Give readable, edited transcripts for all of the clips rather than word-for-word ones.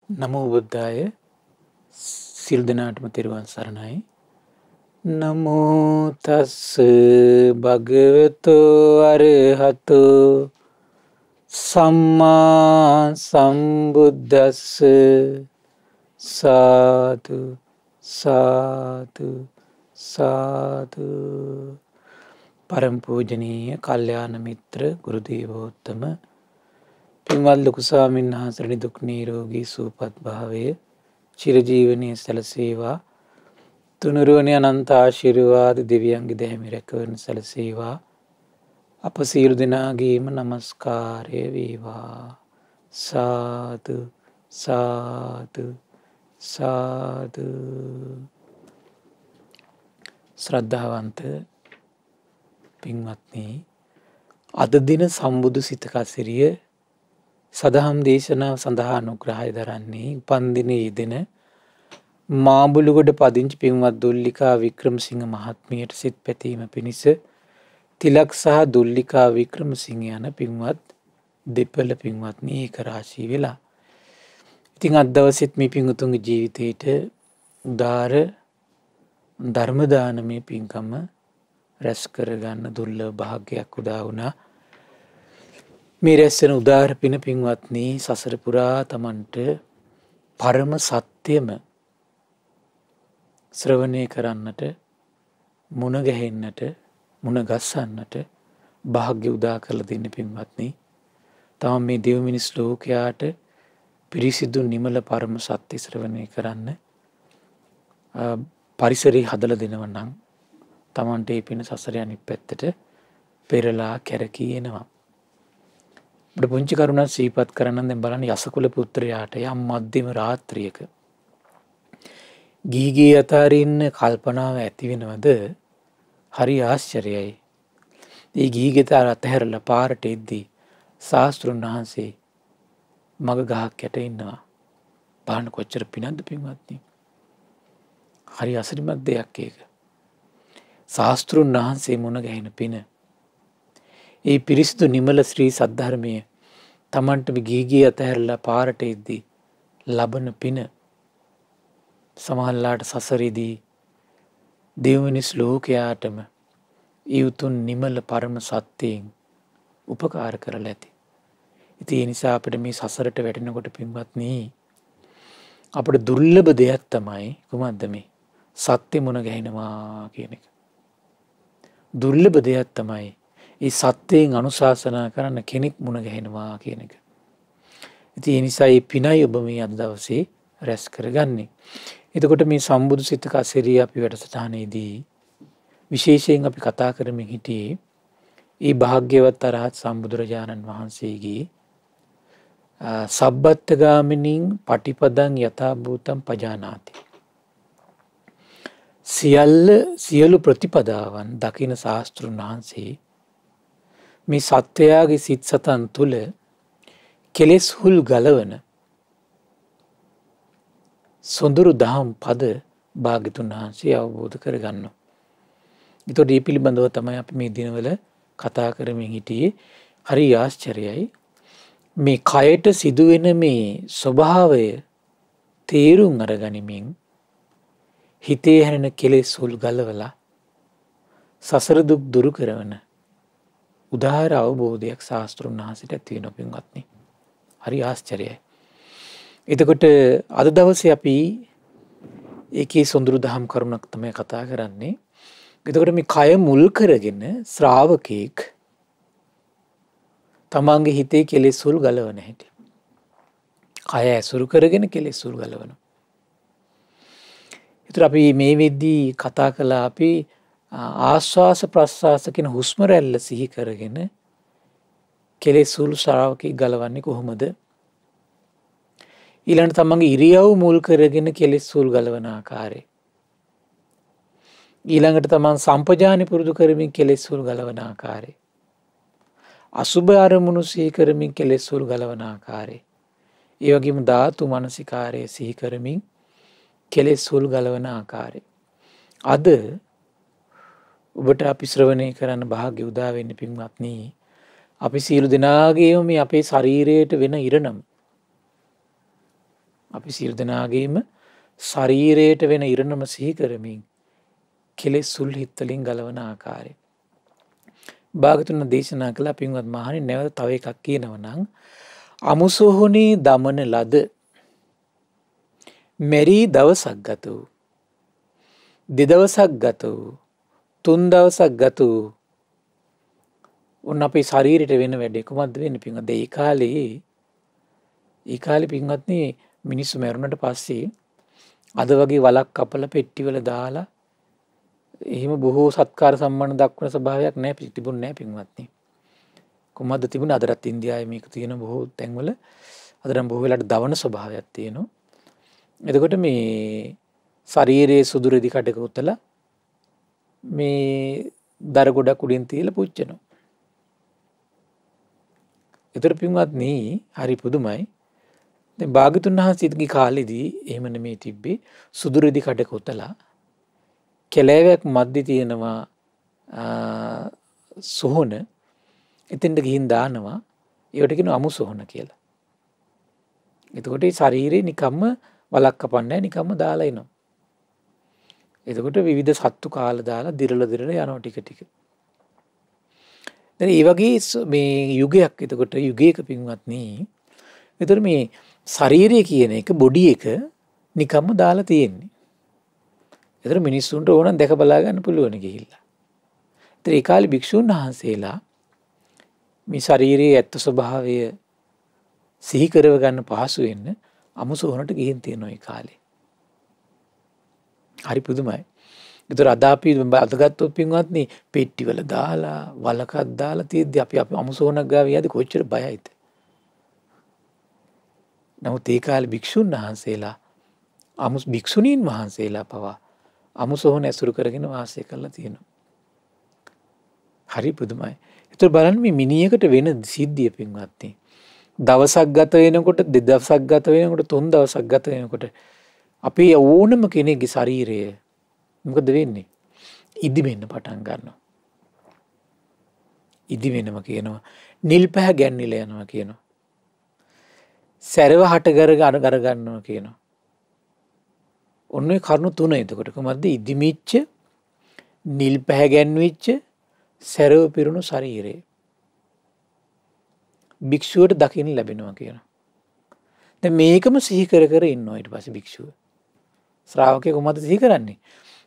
නමෝ බුද්ධාය සිල් දනාටම තෙරුවන් සරණයි. නමෝ තස් භගවතු අරහතු සම්මා සම්බුද්දස්ස සාදු සාදු සාදු. පරම පූජනීය කල්යාණ මිත්‍ර ගුරු දේවෝත්තම පින්වත් ලොකු ස්වාමීන් වහන්සේට දුක් නිරෝගී සුවපත් භාවය චිරජීවනයේ සැලසේවා. තුනුරුවනේ අනන්ත ආශිර්වාද දෙවියන්ගේ දැහැමි රැකවරණ සැලසේවා. අප සියලු දෙනාගේම নমස්කාරය වේවා. සාදු සාදු සාදු. ශ්‍රද්ධාවන්ත පින්වත්නි, අද දින සම්බුදු සිත කසිරිය සදහම් දේශනාව සඳහා අනුග්‍රහය දරන්නේ උපන්දිනයේ යෙදෙන මාඹුලුගොඩ පදිංචි පින්වත් දුල්ලිකා වික්‍රමසිංහ මහත්මියට සිත පැතීම පිණිස තිලක් සහ දුල්ලිකා වික්‍රමසිංහ යන පින්වත් දෙපළ පින්වත්නි ඒක රාශී වෙලා. ඉතින් අද දවසෙත් මේ පින්වතුන්ගේ ජීවිතේට උදාර ධර්ම දානමය පින්කම රැස් කරගන්න දුර්ලභ භාග්‍යයක් උදා වුණා. මේ රැස්වෙන උදාර පින පින්වත්නි සසර පුරා තමන්ට පරම සත්‍යම ශ්‍රවණය කරන්නට, මුණ ගැහෙන්නට, මුණ ගස්සන්නට භාග්‍ය උදා කරලා දෙන්න පින්වත්නි. තම මේ දෙව් මිනිස් ලෝකයාට පිරිසිදු නිමල පරම සත්‍ය ශ්‍රවණය කරන්න පරිසරය හදලා දෙනවා නම් තමන්ට ඒ පින සසර අනිත් පැත්තට පෙරලා කැරකී එනවා. අපිට පුංචි කරුණක් සිහිපත් කරන්න දැන් බලන්න යසකුල පුත්‍රයාට යම් මධ්‍යම රාත්‍රියක ගීගේ අතරින් කල්පනාව ඇති වෙනවද? හරි ආශ්චර්යයි. ඒ ගීගෙත අතහැරලා පාරට එද්දී ශාස්ත්‍රුන් වහන්සේ මග ගහක් යට ඉන්නවා. බලන්න කොච්චර පිනක්ද පින්වත්නි. හරි අසිරිමත් දෙයක් ඒක. ශාස්ත්‍රුන් වහන්සේ මුණ ගැහෙන පින. ඒ පිරිසිදු නිමල ශ්‍රී සද්ධර්මය තමන්ට ගීගී අතහැරලා පාරට එද්දී ලබන පින සමහරලාට සසරේදී දෙව් මිනිස් ලෝකයාටම ඒ උතුම් නිමල පරම සත්‍යයෙන් උපකාර කරලා ඇති. ඉතින් ඒ නිසා අපිට මේ සසරට වැටෙනකොට පින්වත්නි අපිට දුර්ලභ දෙයක් තමයි කොහොමද මේ සත්‍ය මුණ ගැහෙනවා කියන එක. දුර්ලභ දෙයක් තමයි ඒ සත්‍යයෙන් අනුශාසනා කරන්න කෙනෙක් මුණ ගැහෙනවා කියන එක. ඉතින් ඒ නිසා මේ පිනයි ඔබ මේ අද දවසේ රැස් කරගන්නේ. එතකොට මේ සම්බුදු සිත කසිරිය අපි වැඩසටහනේදී විශේෂයෙන් අපි කතා කරමින් හිටියේ ඒ භාග්‍යවත් අරහත් සම්බුදුරජාණන් වහන්සේගේ සබ්බත්ගාමිනින් පටිපදං යථා භූතං පජානාති. සියලු ප්‍රතිපදාවන් දකින ශාස්ත්‍රුන් වහන්සේ මේ සත්වයාගේ සිත් සතන් තුළ කෙලෙස් හුල් ගලවන සොඳුරු දහම් පද භාග්‍යතුන් වහන්සේ අවබෝධ කරගන්නවා. ඒතකොට මේ පිළිබඳව තමයි අපි මේ දිනවල කතා කරමින් හිටියේ. හරි ආශ්චර්යයි. මේ කයට සිදුවෙන මේ ස්වභාවය තේරුම් අරගනිමින් හිතේ හැරෙන කෙලෙස් හුල් ගලවලා සසර දුක් දුරු කරන උදාාර අවබෝධයක් ශාස්ත්‍රුන් වහන්සේට ඇති වෙනවා පින්වත්නි. හරි ආශ්චර්යයි. එතකොට අද දවසේ අපි ඒකේ සොඳුරු දහම් කරුණක් තමයි කතා කරන්නේ. එතකොට මේ කය මුල් කරගෙන ශ්‍රාවකෙක් තමන්ගේ හිතේ කෙලෙස් හුල් ගලවන හැටි. කය ඇසුරු කරගෙන කෙලෙස් හුල් ගලවනවා. ඒතර අපි මේ වෙද්දී කතා කළා අපි ආශ්වාස ප්‍රශ්වාස කියන හුස්ම රැල්ල සිහි කරගෙන කෙලෙස් හුල් ශ්‍රාවකෙක් ගලවන්නේ කොහොමද? ඊළඟට තමන්ගේ ඉරියව් මුල් කරගෙන කෙලෙස් හුල් ගලවන ආකාරය. ඊළඟට තමන් සම්පජානි පුරුදු කරමින් කෙලෙස් හුල් ගලවන ආකාරය. අසුභ අරමුණු සිහි කරමින් කෙලෙස් හුල් ගලවන ආකාරය. ඒ වගේම ධාතු මනසිකාරය සිහි කරමින් කෙලෙස් හුල් ගලවන ආකාරය. අද ඔබට අපි ශ්‍රවණය කරන්න භාග්‍ය උදා වෙන්නේ පින්වත්නි. අපි සියලු දෙනාගේම මේ අපේ ශරීරයට වෙන ඉරණම අපි සියලු දෙනාගේම ශරීරයට වෙන ඉරණම සිහි කරමින් කෙලෙස් සුල් හිත් වලින් ගලවන ආකාරය. භාගතුන් දේශනා කළා පින්වත් මහණනි නැවත තව එකක් කියනවා නම් අමුසොහොනේ දමන ලද මෙරි දවසක් ගත වූ දෙදවසක් ගත වූ තුන් දවසක් ගත වූ උන් අපේ ශරීරයට වෙන වැඩේ කොහොමද වෙන්නේ පින්වත්? ඒ කාලේ පින්වත්නි මිනිස්සු මැරුණට පස්සේ අද වගේ වලක් කපලා පෙට්ටිවල දාලා එහෙම බොහෝ සත්කාර සම්මාන දක්වන ස්වභාවයක් නැහැ තිබුණ නැහැ පින්වත්නි. කොහොමද තිබුණේ? අදටත් ඉන්දියාවේ මේක තියෙන බොහෝ තැන්වල අදටම බොහෝ වෙලාවට දවන ස්වභාවයක් තියෙනවා. එතකොට මේ ශරීරයේ සුදු රෙදි කඩක උතලා මේ දර ගොඩක් උඩින් තියලා පුච්චනවා. ඒතර පින්වත්නි හරි පුදුමයි. දැන් භාගතුන් වහන්සේගේ කාලෙදී එහෙම නෙමෙයි තිබ්බේ. සුදු රෙදි කඩක උතලා කෙලෑවක් මැද්දේ තියෙනවා සොහොන. එතෙන්ට ගිහින් දානවා. ඒකට කියනවා අමු සොහොන කියලා. එතකොට ඒ ශරීරේ නිකම්ම වලක් කපන්නේ නිකම්ම දාලා එනවා. එතකොට විවිධ සත්තු කාලා දාලා දිරලා යනවා ටික ටික. දැන් මේ වගේ මේ යුගයක් එතකොට යුගයක පින්වත්නි. එතකොට මේ ශරීරය කියන එක බොඩි එක නිකම්ම දාලා තියෙන්නේ. එතකොට මිනිස්සුන්ට ඕනනම් දැක බලා ගන්න පුළුවන් ගිහිල්ලා. ඒතර ඒ කාලේ භික්ෂුන් වහන්සේලා මේ ශරීරයේ ඇත්ත ස්වභාවය සිහි කරව ගන්න පහසු වෙන්න අමුසොහනට ගිහින් තියෙනවා ඒ කාලේ. හරි පුදුමයි. ඒතර අද අපි අදගත්තොත් පින්වත්නි පෙට්ටිවල දාලා වලකක් දාලා තියෙද්දි අපි අමුසොහනක් ගාව යද්දි කොච්චර බයයිද? නමුත් ඒ කාලේ භික්ෂුන් වහන්සේලා භික්ෂුණීන් වහන්සේලා පවා අමුසොහන ඇසුරු කරගෙන වාසය කරලා තියෙනවා. හරි පුදුමයි. ඒතර බලන්න මේ මිනිහකට වෙන සිද්ධිය පින්වත්නි. දවසක් ගත වෙනකොට දෙදවසක් ගත වෙනකොට තුන් දවසක් ගත වෙනකොට අපේ ඕනම කෙනෙක්ගේ ශරීරය මොකද වෙන්නේ? ඉදි වෙන්න පටන් ගන්නවා. ඉදි වෙනවා කියනවා. නිල් පැහැ ගැන්විලා යනවා කියනවා. සැරව හට ගර ගන්නවා කියනවා. ඔන්න ඔය කරුණු තුන එතකොට කොහොමද? ඉදිමිච්ච, නිල් පැහැ ගැන්විච්ච, සැරව පිරුණු ශරීරය භික්ෂුවට දකින්න ලැබෙනවා කියනවා. දැන් මේකම සිහි කර ඉන්නවා ඊට පස්සේ භික්ෂුව. ශ්‍රාවකයා කොහොමද සිහි කරන්නේ?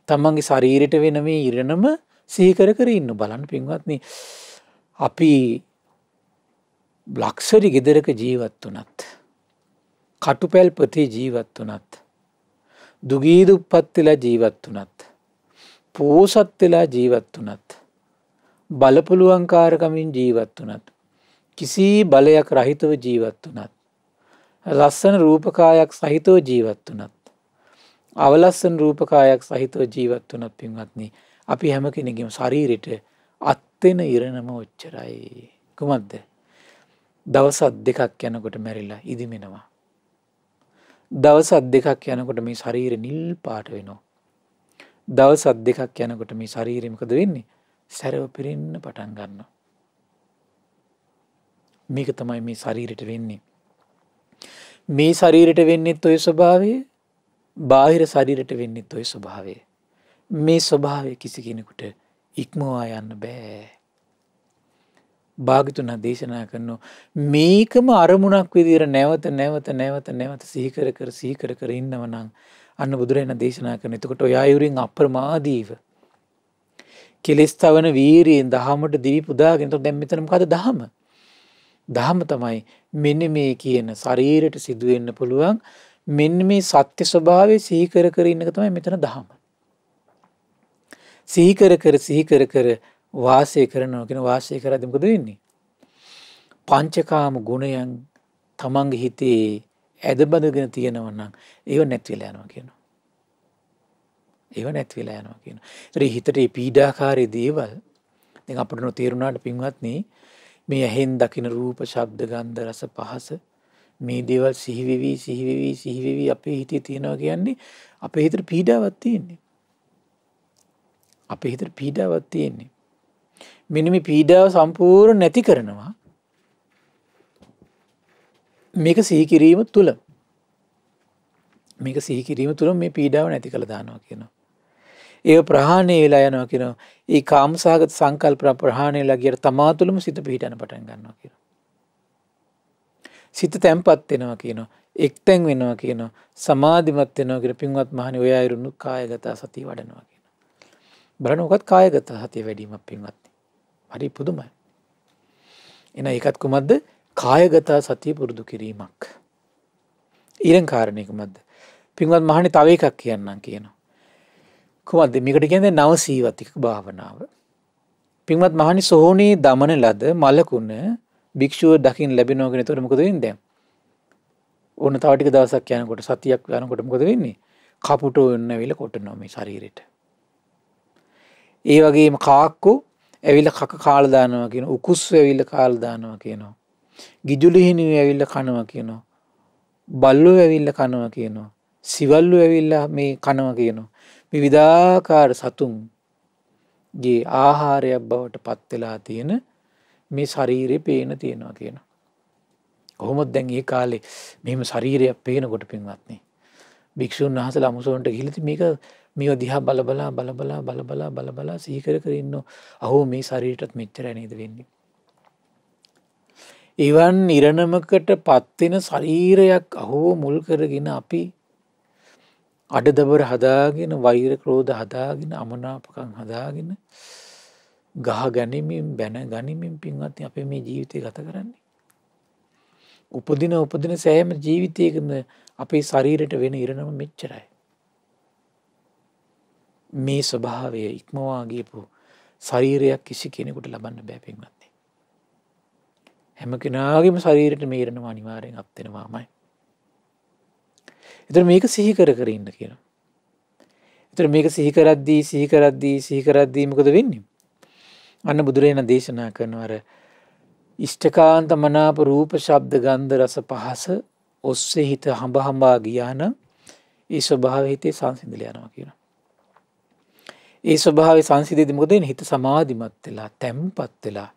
තමන්ගේ ශරීරයට වෙන මේ ඉරණම සිහි කර ඉන්න බලන්න පින්වත්නි. අපි ලක්ෂරි ගෙදරක ජීවත් වුණත්, කටුපැල්පතේ ජීවත් වුණත්, දුගී දුප්පත් වෙලා ජීවත් වුණත්, පෝසත් වෙලා ජීවත් වුණත්, බලපුලුවන්කාරකමින් ජීවත් වුණත්, කිසි බලයක් රහිතව ජීවත් වුණත්, ලස්සන රූපකායක් සහිතව ජීවත් වුණත්, අවලස්සන රූපකායක් සහිතව ජීවත් වුණත් පින්වත්නි අපි හැම කෙනෙකුගේම ශරීරෙට අත් වෙන ඉරණම ඔච්චරයි. කොහොමද? දවස් දෙකක් යනකොට මැරිලා ඉදිමෙනවා. දවස් දෙකක් යනකොට මේ ශරීරය නිල් පාට වෙනවා. දවස් දෙකක් යනකොට මේ ශරීරය මොකද වෙන්නේ? සැරව පිරෙන්න පටන් ගන්නවා. මේක තමයි මේ ශරීරයට වෙන්නේ. මේ ශරීරයට වෙන්නේත් ඔය ස්වභාවය, බාහිර ශරීරයට වෙන්නේත් ඔය ස්වභාවය. මේ ස්වභාවය කිසි කෙනෙකුට ඉක්මවා යන්න බෑ. භාග්‍යතුන් දේශනා කරනවා මේකම අරමුණක් විදියට නැවත සිහි කර ඉන්නව නම් අන්න බුදුරජාණන් දේශනා කරන. එතකොට ඔය ආයුරින් අප්‍රමාදීව කෙලස් තවන වීරියෙන් දහමට දිවි පුදාගෙන. දැන් මෙතන මොකද දහම? දහම තමයි මෙන්න මේ කියන ශරීරයට සිදු වෙන්න පුළුවන් මෙන්න මේ සත්‍ය ස්වභාවය සිහි කර ඉන්න එක තමයි මෙතන දහම. සිහි කර වාසය කරනවා කියන වාසය කරද්දී මොකද වෙන්නේ? පංචකාම ගුණයන් තමන්ගේ හිතේ ඇදබඳගෙන තියෙනවා නම් ඒව නැති වෙලා යනවා කියනවා. ඒව නැති වෙලා යනවා කියනවා. ඒතර හිතට මේ පීඩාකාරී දේවල් දැන් අපිට නොතේරුණාට පින්වත්නි මේ ඇහෙන් දකින රූප, ශබ්ද, ගන්ධ, රස, පහස මේ දේවල් සිහි වෙවි අපේ හිතේ තියෙනවා කියන්නේ අපේ හිතේ පීඩාවක් තියෙන්නේ. අපේ හිතේ පීඩාවක් තියෙන්නේ. මෙන්න මේ පීඩාව සම්පූර්ණ නැති කරනවා මේක සිහි කිරීම තුළ. මේක සිහි කිරීම තුළ මේ පීඩාව නැති කළ දානවා කියනවා. ඒ ප්‍රහාණය වෙලා යනවා කියනවා. ඒ කාමසහගත සංකල්ප ප්‍රහාණය වෙලා ගියට තමා තුළම සිත පිහිටන පටන් ගන්නවා කියනවා. සිත තැම්පත් වෙනවා කියනවා. එක්තැන් වෙනවා කියනවා. සමාධිමත් වෙනවා කියන පින්වත් මහණේ ඔය අයරුණු කායගත සතිය වඩනවා කියනවා. බලන්න ඔකත් කායගත සතිය වැඩිමක් පින්වත්නි. හරි පුදුමයි. එහෙනම් ඒකත් කොහොමද? කායගත සතිය පුරුදු කිරීමක්. ඊළඟ කාරණේ කොහොමද? පින්වත් මහණේ තව එකක් කියන්නම් කියනවා. කොහොමද මේකට කියන්නේ නව සීවතික භාවනාව. පින්වත් මහණේ සෝහනේ දමන ලද මලකුණ භික්ෂුව දකින්න ලැබෙනවා කියන එතකොට මොකද වෙන්නේ දැන්? ඕන තව ටික දවසක් යනකොට සතියක් යනකොට මොකද වෙන්නේ? කපුටෝ වෙන්නවිල කොටනවා මේ ශරීරෙට. ඒ වගේම කාක්කෝ ඇවිල්ලා කක කාලා දානවා කියන උකුස් ඇවිල්ලා කාලා දානවා කියනවා. ගිජුලිහිණි ඇවිල්ලා කනවා කියනවා. බල්ලෝ ඇවිල්ලා කනවා කියනවා. සිවල්ලෝ ඇවිල්ලා මේ කනවා කියනවා. විවිධාකාර සතුන්ගේ ආහාරයක් බවට පත් වෙලා තියෙන මේ ශරීරේ පේන තියෙනවා කියනවා. කොහොමද දැන් මේ කාලේ මෙහෙම ශරීරයක් පේනකොට පින්වත්නි භික්ෂුන් වහන්සේලා අමුසොන්ට ගිහිල්ලා මේක මේව දිහා බල සිහි කර ඉන්නෝ. අහෝ මේ ශරීරයටත් මෙච්චරයි නේද වෙන්නේ. ඉවන් ඉරණමකට පත් වෙන ශරීරයක් අහෝ මුල් කරගෙන අපි අඩදබර හදාගෙන වෛර ක්‍රෝධ හදාගෙන අමනාපකම් හදාගෙන ගහ ගනිමින් බැන ගනිමින් පින්වත්නි අපේ මේ ජීවිතය ගත කරන්නේ. උපදින සෑම ජීවිතයකම අපේ ශරීරයට වෙන ඉරණම මෙච්චරයි. මේ ස්වභාවය ඉක්මවා ගියපු ශරීරයක් කිසි කෙනෙකුට ලබන්න බෑ පින්වත්නි. හැම කෙනාගේම ශරීරයට මේ ඉරණම අනිවාර්යෙන් අප් වෙනවාමයි. ඒතර මේක සිහි කර ඉන්න කියනවා. ඒතර මේක සිහි කරද්දී මොකද වෙන්නේ? අන්න බුදුරජාණන් දේශනා කරනවා අර ඉෂ්ඨකාන්ත මනාප රූප ශබ්ද ගන්ධ රස පහස ඔස්සේ හිත හඹා ගියා නම් ඒ ස්වභාවය හිතේ සංසිඳලා යනවා කියනවා. ඒ ස්වභාවය සංසිඳෙද්දී මොකද වෙන්නේ? හිත සමාධිමත් වෙලා තැම්පත් වෙලා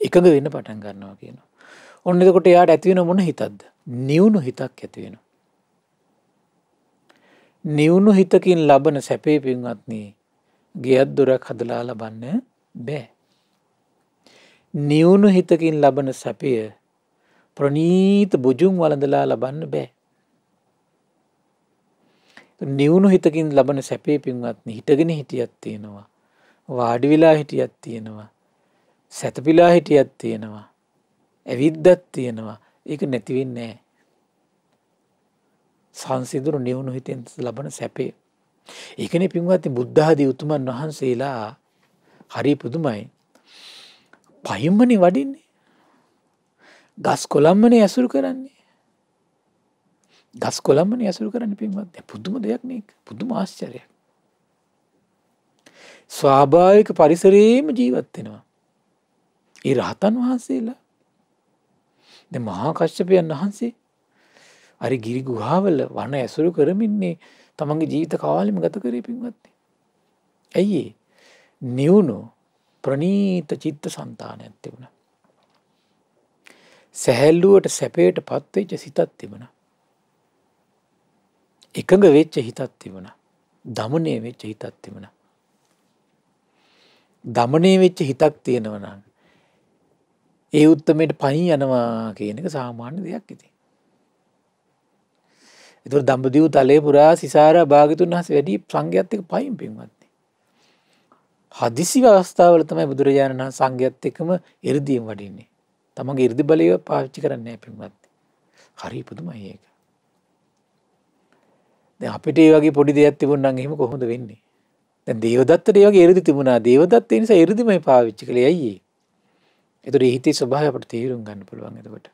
එකඟ වෙන්න පටන් ගන්නවා කියනවා. ඔන්න එතකොට එයාට ඇති වෙන මොන හිතක්ද? නිවුණු හිතක් ඇති වෙනවා. නිවුණු හිතකින් ලබන සැපේ පින්වත්නි ගෙයක් දොරක් හදලා ලබන්න බෑ. නිවුණු හිතකින් ලබන සැපය ප්‍රනීත බුජුන් වළඳලා ලබන්න බෑ. නිවුණු හිතකින් ලබන සැපේ පින්වත්නි හිටගෙන හිටියක් තියෙනවා. වාඩි වෙලා හිටියක් තියෙනවා. සැතපීලා හිටියක් තියෙනවා. ඇවිද්දක් තියෙනවා. ඒක නැති වෙන්නේ නැහැ. සංසිඳුණු නිවුණු හිතෙන් ලබන සැපේ. ඒකනේ පින්වත්නි බුද්ධ ආදී උතුමන් වහන්සේලා හරි පුදුමයි. පහින්මනේ වඩින්නේ. ගස් කොළම්මනේ ඇසුරු කරන්නේ. ගස් කොළම්මනේ ඇසුරු කරන්නේ පින්වත්නි. පුදුම දෙයක් නේ. පුදුම ආශ්චර්යයක්. ස්වාභාවික පරිසරයේම ජීවත් වෙනවා. ඒ රහතන් වහන්සේලා. දැන් මහා කශ්‍යපයන් වහන්සේ අර ගිරි ගුහාවල වන ඇසුරු කරමින්නේ තමන්ගේ ජීවිත කාලෙම ගත කරේ පින්වත්නි. ඇයි ඒ? නිවුණු ප්‍රනීත චිත්ත සංතානයක් තිබුණා. සැහැල්ලුවට සැපයට පත් වෙච්ච සිතක් තිබුණා. එකඟ වෙච්ච හිතක් තිබුණා. දමණය වෙච්ච හිතක් තිබුණා. දමණය වෙච්ච හිතක් තියෙනවා නම් ඒ උත්තමයට පයින් යනවා කියන එක සාමාන්‍ය දෙයක් ඉතින්. ඒතර දඹදිව තලයේ පුරා සිසාරා භාග්‍යතුන් වහන්සේ වැඩි සංඝයාත් එක්ක පයින් පින්වත්නි. හදිසි අවස්ථාවල තමයි බුදුරජාණන් වහන්සේ සංඝයාත් එක්කම 이르දීම් වඩින්නේ. තමන්ගේ 이르දි බලය පාවිච්චි කරන්නේ නැහැ පින්වත්නි. හරි පුදුමයි ඒක. දැන් අපිට මේ වගේ පොඩි දෙයක් තිබුණා නම් එහෙම කොහොමද වෙන්නේ? දැන් දේවදත්තට මේ වගේ 이르දි තිබුණා. දේවදත්ත ඒ නිසා 이르දිමයි පාවිච්චි කළේ. ඇයි ඒ? ඒතර ඒ හිතේ ස්වභාවය අපිට තේරුම් ගන්න පුළුවන් එතකොට.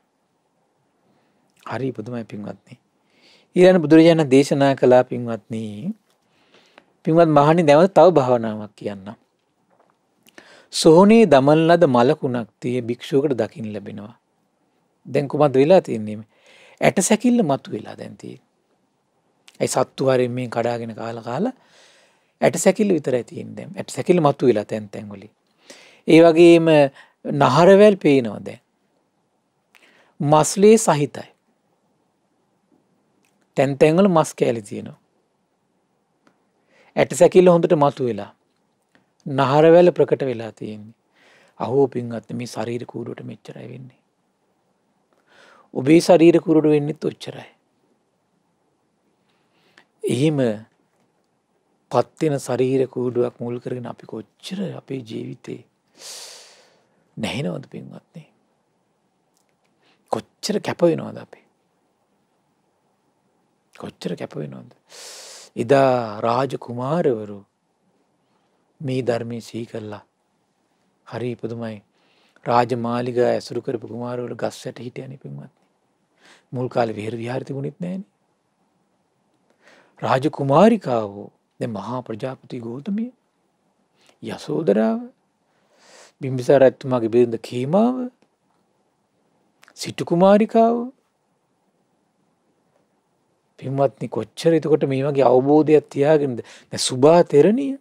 හරි පුදුමයි පින්වත්නි. ඊළඟ බුදුරජාණන් දේශනා කළා පින්වත්නි. පින්වත් මහණනි දැන් තව භාවනාවක් කියන්නම්. සෝහනේ දමන ලද මලකුණක් tie භික්ෂුවකට දකින්න ලැබෙනවා. දැන් කොහොමද වෙලා තියන්නේ? ඇට සැකිල්ල මතු වෙලා දැන් තියෙන්නේ. ඒ සත්තු හරින් මේ කඩාගෙන කාලා ඇට සැකිල්ල විතරයි තියෙන්නේ දැන්. ඇට සැකිල්ල මතු වෙලා තැන් වලින්. ඒ වගේම නහරවැල් පේනවා දැන්. මස්ලේ සහිතයි. තැන් තැන්වල මස් කෑලි තියෙනවා. ඇට සැකිල්ල හොඳට මතු වෙලා. නහරවැල ප්‍රකට වෙලා තියෙන්නේ. අහෝ පින්වත්නි මේ ශරීර කූඩුවට මෙච්චරයි වෙන්නේ. ඔබේ ශරීර කූඩුවට වෙන්නෙත් ඔච්චරයි. එහෙම පත් වෙන ශරීර කූඩුවක් මුල් කරගෙන අපි කොච්චර අපේ ජීවිතේ නැහිනවද පින්වත්නි? කොච්චර කැප වෙනවද අපි? කොච්චර කැප වෙනවද? එදා රාජ කුමාරවරු මේ ධර්මයේ සිහි කළා. හරි පුදුමයි. රාජමාලිගා ඇසුරු කරපු කුමාරවරු ගස් යට හිටියනේ පින්වත්නි. මුල් කාලේ විහෙර විහාර තිබුණෙත් නැහැනේ. රාජ කුමාරිකාවෝ දැන් මහා ප්‍රජාපති ගෞතමිය, යසෝදරාව, බිම්බිසාර රජතුමාගේ බිරිඳ කීමාව, සිටු කුමාරිකාව පින්වත්නි කොච්චර එතකොට මේ වගේ අවබෝධයක් තියාගෙනද දැන් සුභා තෙරණිය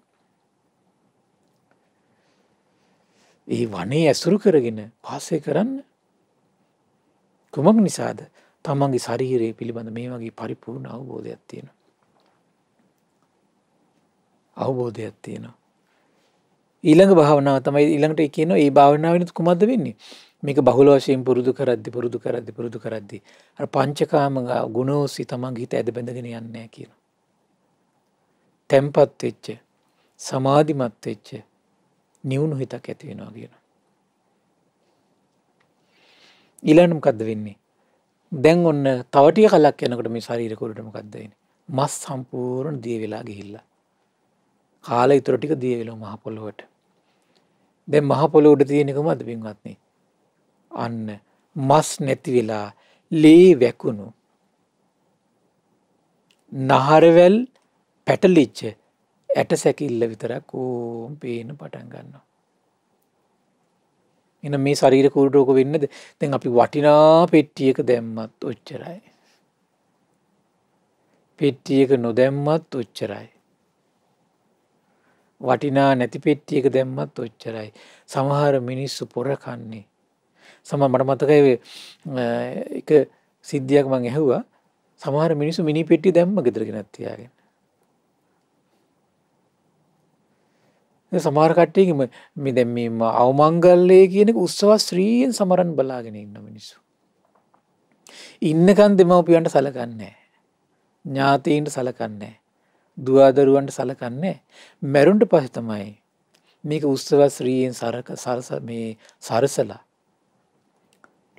ඒ වනේ ඇසුරු කරගෙන වාසය කරන්න කුමක් නිසාද? තමන්ගේ ශරීරය පිළිබඳ මේ වගේ පරිපූර්ණ අවබෝධයක් තියෙනවා. අවබෝධයක් තියෙනවා. ඊළඟ භාවනාව තමයි ඊළඟට කියනවා ඒ භාවනාවෙන් කුමක්ද වෙන්නේ? මේක බහුල වශයෙන් පුරුදු කරද්දි අර පංචකාම ගුණෝසි තමන්ගේ හිත ඇද බැඳගෙන යන්නේ නැහැ කියනවා. තැම්පත් වෙච්ච, සමාධිමත් වෙච්ච නිවුණු හිතක් ඇති වෙනවා කියනවා. ඊළඟට මොකද්ද වෙන්නේ? දැන් ඔන්න තව ටික කලක් යනකොට මේ ශරීර කුරුට මොකද්ද වෙන්නේ? මස් සම්පූර්ණ දිය වෙලා ගිහිල්ලා. කාලය ඊටර ටික දිය වෙලා මහ පොළොවට. දැන් මහ පොළොව උඩ තියෙන කොහමද පින්වත්නි? අන්න මස් නැති වෙලා ලේ වැකුණු නහරවැල් පැටලිච්ච ඇට සැකිල්ල විතරක් ඕම් පේන පටන් ගන්නවා. එන මේ ශරීර කුරුටෝක වෙන්නද? දැන් අපි වටිනා පෙට්ටියක දැම්මත් ඔච්චරයි. පෙට්ටියක නොදැම්මත් ඔච්චරයි. වටිනා නැති පෙට්ටියක දැම්මත් ඔච්චරයි. සමහර මිනිස්සු පොර කන්නේ. සමහර මට මතකයි එක සිද්ධියක් මම ඇහුවා. සමහර මිනිස්සු මිනි පෙට්ටිය දැම්ම ගෙදර ගෙනත් තියාගෙන. සමහර කට්ටියගේ මේ දැන් මේ අවමංගල්‍යය කියන එක උත්සව ශ්‍රීයෙන් සමරන් බලාගෙන ඉන්න මිනිස්සු. ඉන්නකන් දෙමව්පියන්ට සලකන්නේ නැහැ. ඥාතීන්ට සලකන්නේ නැහැ. දුවදරුවන්ට සලකන්නේ නැහැ. මැරුණට පස්සේ තමයි මේක උත්සව ශ්‍රීයෙන් සරසලා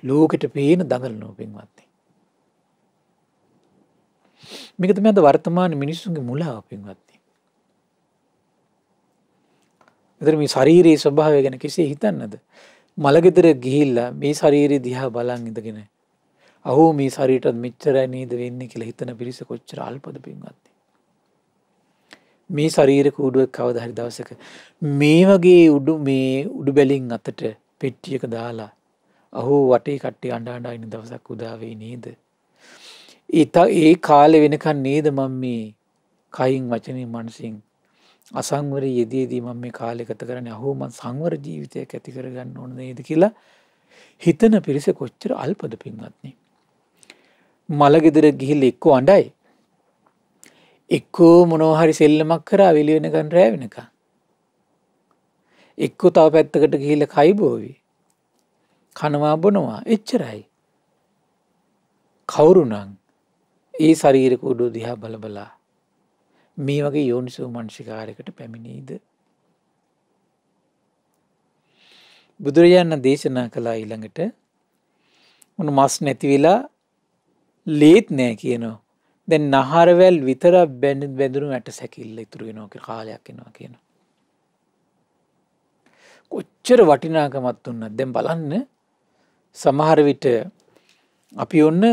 ලෝකෙට පේන දඟලනවා පින්වත්නි. මේක තමයි අද වර්තමාන මිනිස්සුන්ගේ මුලාව පින්වත්නි. ඒතර මේ ශාරීරික ස්වභාවය ගැන කෙසේ හිතන්නද? මලගෙදර ගිහිල්ලා මේ ශාරීරිය දිහා බලන් ඉඳගෙන අහෝ මේ ශරීරයට මෙච්චරයි නේද වෙන්නේ කියලා හිතන පිරිස කොච්චර අල්පද පින්වත්නි. මේ ශරීර කූඩුවක් කවදා හරි දවසක මේ වගේ උඩු බැලින් අතට පෙට්ටියක දාලා අහෝ වටේ කට්ටිය අඬ ඉන්න දවසක් උදා වෙයි නේද? ඒ කාලේ වෙනකන් නේද මම මේ කයින් වචනෙන් මනසින් අසංවරී යෙදීදී මම මේ කාලය ගත කරන්නේ. අහෝ මං සංවර ජීවිතයක් ඇති කරගන්න ඕන නේද කියලා හිතන පිරිස කොච්චර අල්පද පින්වත්නි. මලගෙදර ගිහිල්ලා එක්ක අඬයි. එක්කෝ මොනවා හරි සෙල්ලමක් කරා වෙලි වෙනකන් රැ වෙනකන්. එක්කෝ තව පැත්තකට ගිහිල්ලා කයි බෝවි. කනවා බොනවා එච්චරයි. කවුරුනම් ඒ ශරීර කුඩු දිහා බල මේ වගේ යෝනිසෝ මනසිකාරයකට පැමිණෙයිද? බුදුරජාණන් දේශනා කළා ඊළඟට මොන මස් නැති වෙලා ලේත් නැහැ කියනවා. දැන් නහරවැල් විතරක් බැඳුණු ඇට සැකිල්ල ඉතුරු වෙනවා කියලා කාලයක් එනවා කියනවා. කොච්චර වටිනාකමක් දුන්නත් දැන් බලන්න සමහර විට අපි ඔන්න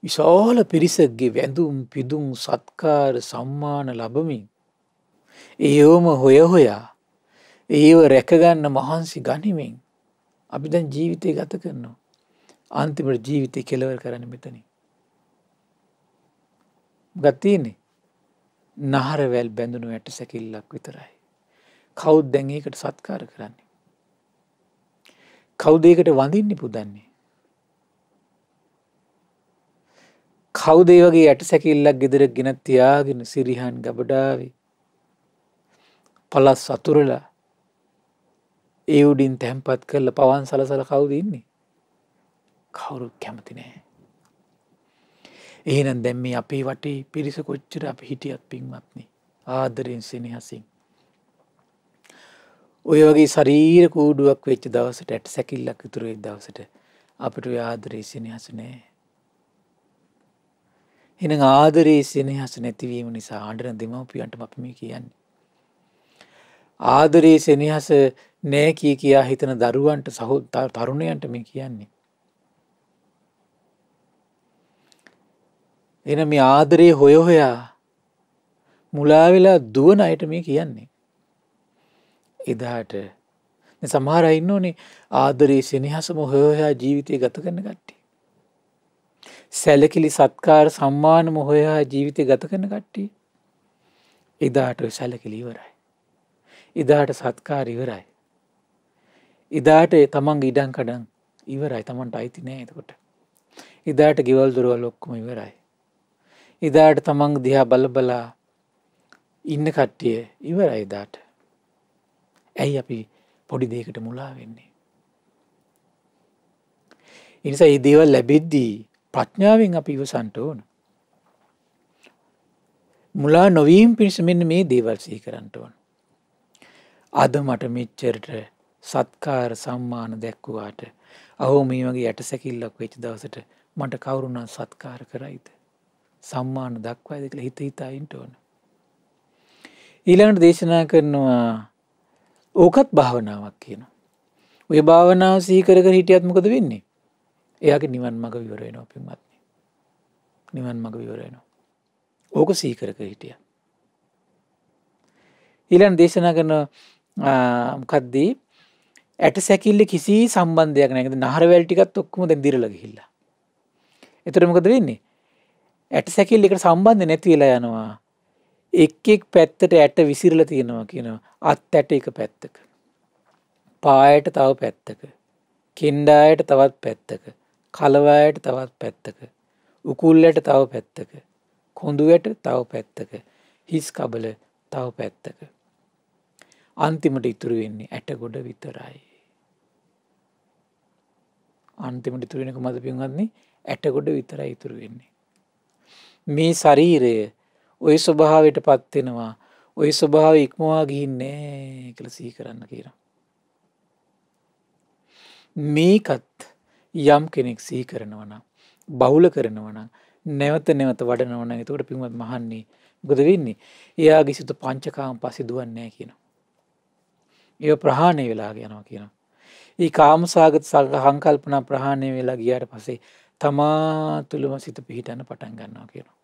විශාල පිරිසක්ගේ වැඳුම් පිදුම් සත්කාර සම්මාන ලැබමින් ඒවම හොයා ඒව රැකගන්න මහන්සි ගනිමින් අපි දැන් ජීවිතය ගත කරනවා. අන්තිමට ජීවිතය කෙලවර කරන්න මෙතනින්. මොකක්ද තියෙන්නේ? නහරවැල් බැඳුණු ඇට සැකිල්ලක් විතරයි. කවුද දැන් ඒකට සත්කාර කරන්නේ? කවුද ඒකට වඳින්නේ පුදන්නේ? කවුද ඒ වගේ ඇට සැකිල්ලක් ගෙදර ගෙන තියාගෙන සිරිහන් ගබඩාවේ පළස් අතුරලා ඒ උඩින් තැම්පත් කරලා පවන් සලසලා කවුද ඉන්නේ? කවුරුත් කැමති නෑ. එහෙනම් දැන් මේ අපේ වටේ පිරිස කොච්චර අපි හිටියත් පින්වත්නි ආදරෙන් සෙනෙහසින් ඔය වගේ ශරීර කූඩුවක් වෙච්ච දවසට ඇට සැකිල්ලක් ඉතුරු වෙච්ච දවසට අපිට ඔය ආදරේ සෙනෙහස නෑ. එහෙනම් ආදරේ සෙනෙහස නැතිවීම නිසා ආඩන දෙමව්පියන්ට අපි මේ කියන්නේ. ආදරේ සෙනෙහස නෑ කියා හිතන දරුවන්ට තරුණයන්ට මේ කියන්නේ. එහෙනම් මේ ආදරේ හොයා මුලා වෙලා දුවන අයට මේ කියන්නේ. එදාට සමහර අය ඉන්නෝනේ ආදරේ සෙනෙහසම හොයා ජීවිතය ගත කරන කට්ටිය. සැලකිලි සත්කාර සම්මානම හොයා ජීවිතය ගත කරන කට්ටිය. එදාට ඔය සැලකිලි ඉවරයි. එදාට සත්කාර ඉවරයි. එදාට තමන්ගේ ඉඩම් කඩම් ඉවරයි. තමන්ට අයිති නෑ එතකොට. එදාට ගෙවල් දොරවල් ඔක්කොම ඉවරයි. එදාට තමන් දිහා බලා ඉන්න කට්ටිය ඉවරයි එදාට. ඇයි අපි පොඩි දෙයකට මුලා වෙන්නේ? ඒ නිසා මේ දේවල් ලැබෙද්දී ප්‍රඥාවෙන් අපි ඉවසන්න ඕන. මුලා නොවීම පිණිස මෙන්න මේ දේවල් සිහි කරන්න ඕන. අද මට මෙච්චරට සත්කාර සම්මාන දැක්කුවාට අහෝ මේ වගේ ඇටසැකිල්ලක් වෙච්ච දවසට මට කවුරුණා සත්කාර කරයිද? සම්මාන දක්වයිද කියලා හිතා ඉන්න ඕන. ඊළඟට දේශනා කරනවා ඕකත් භාවනාවක් කියනවා. ඔය භාවනාව සිහි කර කර හිටියත් මොකද වෙන්නේ? එයාගේ නිවන් මඟ විවර වෙනවා පින්වත්නි. නිවන් මඟ විවර වෙනවා. ඕක සිහි කර කර හිටියා. ඊළඟ දේශනා කරන මොකද්ද? ඇට සැකිල්ල කිසි සම්බන්ධයක් නැහැ. නහර වැල් ටිකත් ඔක්කොම දැන් දිරලා ගිහිල්ලා. එතකොට මොකද වෙන්නේ? ඇට සැකිල්ල එකට සම්බන්ධ නැති වෙලා යනවා. එක් පැත්තට ඇට විසිරලා තියෙනවා කියනවා. අත් ඇට එක පැත්තක. පායට තව පැත්තක. කෙන්ඩායට තවත් පැත්තක. කලවයට තවත් පැත්තක. උකුල්ලට තව පැත්තක. කොඳුයට තව පැත්තක. හිස් කබල තව පැත්තක. අන්තිමට ඉතුරු වෙන්නේ ඇට ගොඩ විතරයි. අන්තිමට ඉතුරු වෙන්නේ කොහමද පින්වත්නි? ඇට ගොඩ විතරයි ඉතුරු වෙන්නේ. මේ ශරීරය ওই ස්වභාවයටපත් වෙනවා. ওই ස්වභාවය ඉක්මවා ගිහින්නේ කියලා සිහි කරන්න කියනවා. මේකත් යම් කෙනෙක් සිහි කරනවා නම් බහුල කරනවා නම් නැවත නැවත වඩනවා නම් එතකොට පින්වත් මහන්නේ මොකද වෙන්නේ? එයාගේ සිත පංචකාම පස්සේ දුවන්නේ නැහැ කියනවා. ඒව ප්‍රහාණය වෙලා යනවා කියනවා. ඊ කාමසාගත සංකල්පනා ප්‍රහාණය වෙලා ගියාට පස්සේ තමා තුළම සිත පිහිටන්න පටන් ගන්නවා කියනවා.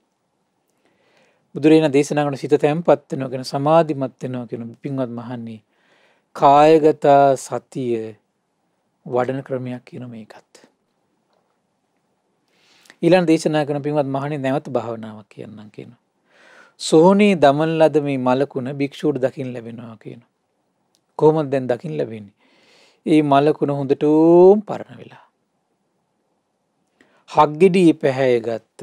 බුදුරජාණන් දේශනා කරන සිත තැම්පත් වෙනවා කියන සමාධිමත් වෙනවා කියන පින්වත් මහන්නේ කායගත සතිය වඩන ක්‍රමයක් කියන මේකත්. ඊළඟ දේශනා කරන පින්වත් මහන්නේ නැවත භාවනාවක් කියන්නම් කියනවා. සෝහනේ දමන ලද මේ මලකුණ භික්ෂුවට දකින්න ලැබෙනවා කියනවා. කොහොමද දැන් දකින්න ලැබෙන්නේ? මේ මලකුණ හොඳටම පරණ වෙලා. හග්ගෙඩි පැහැයගත්ත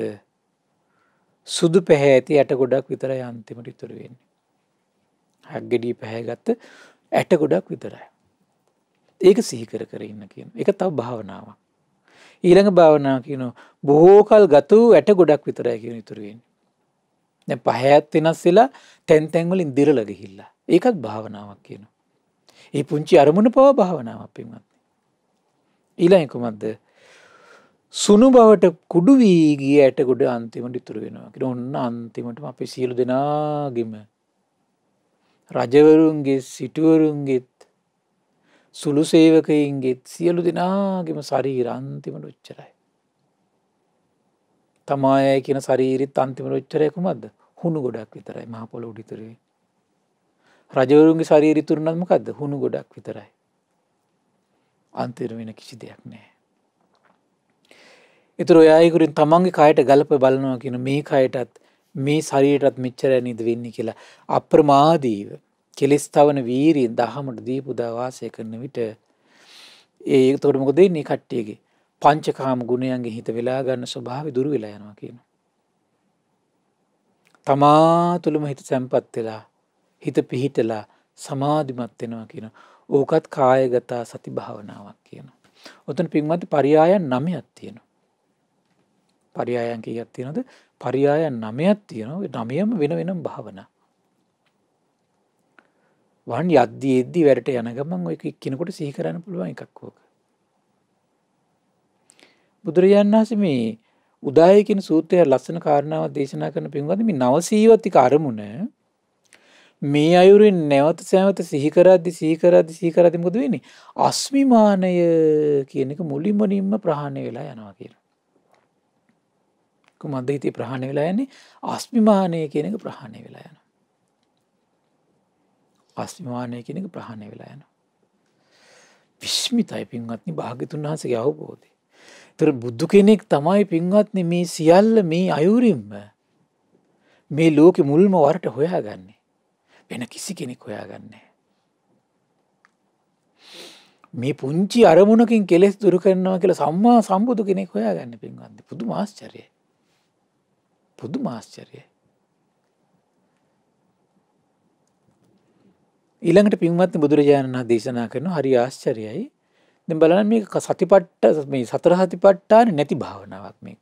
සුදු පැහැ ඇති ඇට ගොඩක් විතරයි අන්තිමට ඉතුරු වෙන්නේ. හග්ගෙඩි පැහැයගත්ත ඇට ගොඩක් විතරයි. ඒක සිහි කර කර ඉන්න කියන. ඒක තව භාවනාවක්. ඊළඟ භාවනාව කියනවා බොහෝ කල් ගත වූ ඇට ගොඩක් විතරයි කියන ඉතුරු වෙන්නේ. දැන් පහයත් වෙනස් වෙලා තැන් තැන් වලින් දිරලා ගිහිල්ලා. ඒකත් භාවනාවක් කියනවා. මේ පුංචි අරමුණ පව භාවනාවක් පින්වත්. ඊළඟ කොහොමද? සුණු බවට කුඩු වී ගිය ඇට ගොඩ අන්තිමට ඉතුරු වෙනවා. කියන ඔන්න අන්තිමටම අපි සියලු දෙනාගෙම රජවරුන්ගේ සිටුවරුන්ගේ සුළු සේවකයින්ගේ සියලු දෙනාගේම ශරීර අන්තිමට උච්චරයි. තමායයි කියන ශරීරෙත් අන්තිමට උච්චරය කොහමද? හුණු ගොඩක් විතරයි මහ පොළොව උඩ ඉතුරු වෙන්නේ. රජවරුන්ගේ ශරීරය ඉතුරු නම් මොකද්ද? හුණු ගොඩක් විතරයි. අන්තිම වෙන කිසි දෙයක් නැහැ. ඒතර ඔය අයගුරින් තමන්ගේ කයට ගලප බලනවා කියන මේ කයටත් මේ ශරීරයටත් මෙච්චර නේද වෙන්නේ කියලා අප්‍රමාදීව කෙලස් තවන වීරියෙන් දහමට දීපුදා වාසය කරන විට ඒකට මොකද වෙන්නේ? කට්ටියගේ පංචකාම ගුණයන්ගේ හිත වෙලා ගන්න ස්වභාවය දුරු වෙලා යනවා කියනවා. තමා තුළම හිත සැම්පත් වෙලා හිත පිහිටලා සමාධිමත් වෙනවා කියන ඕකත් කායගත සති භාවනාවක් කියනවා. ඔතන පින්වත් පරියායන් 9ක් තියෙනවා. පරියායන් කීයක් තියෙනවද? පරියායන් 9ක් තියෙනවා. ඒ 9ම වෙන වෙනම භාවනා. වන් යද්දී එද්දී වැඩට යන ගමන් ඔය කිනකොට සිහි කරන්න පුළුවන් එකක් ඕක. බුදුරජාණන් වහන්සේ මේ උදාය කියන සූත්‍රය ලස්සන කාරණාවක් දේශනා කරන පින්වත්නි මේ නවසීවතික අරමුණ මේ අයුරින් නැවත සෑවත සිහි කරද්දි මොකද වෙන්නේ? අස්මිමානය කියන එක මුලින්ම ප්‍රහාණය වෙලා යනවා කියලා. කොහොමද හිතේ ප්‍රහාණය වෙලා යන්නේ? අස්මිමානය කියන එක ප්‍රහාණය වෙලා යනවා. අස්මිමානය කියන එක ප්‍රහාණය වෙලා යනවා. විස්මිතයි පින්වත්නි භාග්‍යතුන් වහන්සේගේ අවබෝධය. ඒතර බුදු කෙනෙක් තමයි පින්වත්නි මේ සියල්ල මේ අයුරින්ම මේ ලෝකෙ මුල්ම වරට හොයාගන්නේ. වෙන කිසි කෙනෙක් හොයාගන්නේ. මේ පුංචි අරමුණකින් කෙලෙස් දුරු කරනවා කියලා සම්මා සම්බුදු කෙනෙක් හොයාගන්නේ පින්වත්නි. පුදුම ආශ්චර්යයි. පුදුම ආශ්චර්යයි. ඊළඟට පින්වත්නි බුදුරජාණන් වහන්සේ දේශනා කරන හරි ආශ්චර්යයි. දැන් බලන්න මේක මේ සතර සතිපට්ඨාන නැති භාවනාවක් මේක.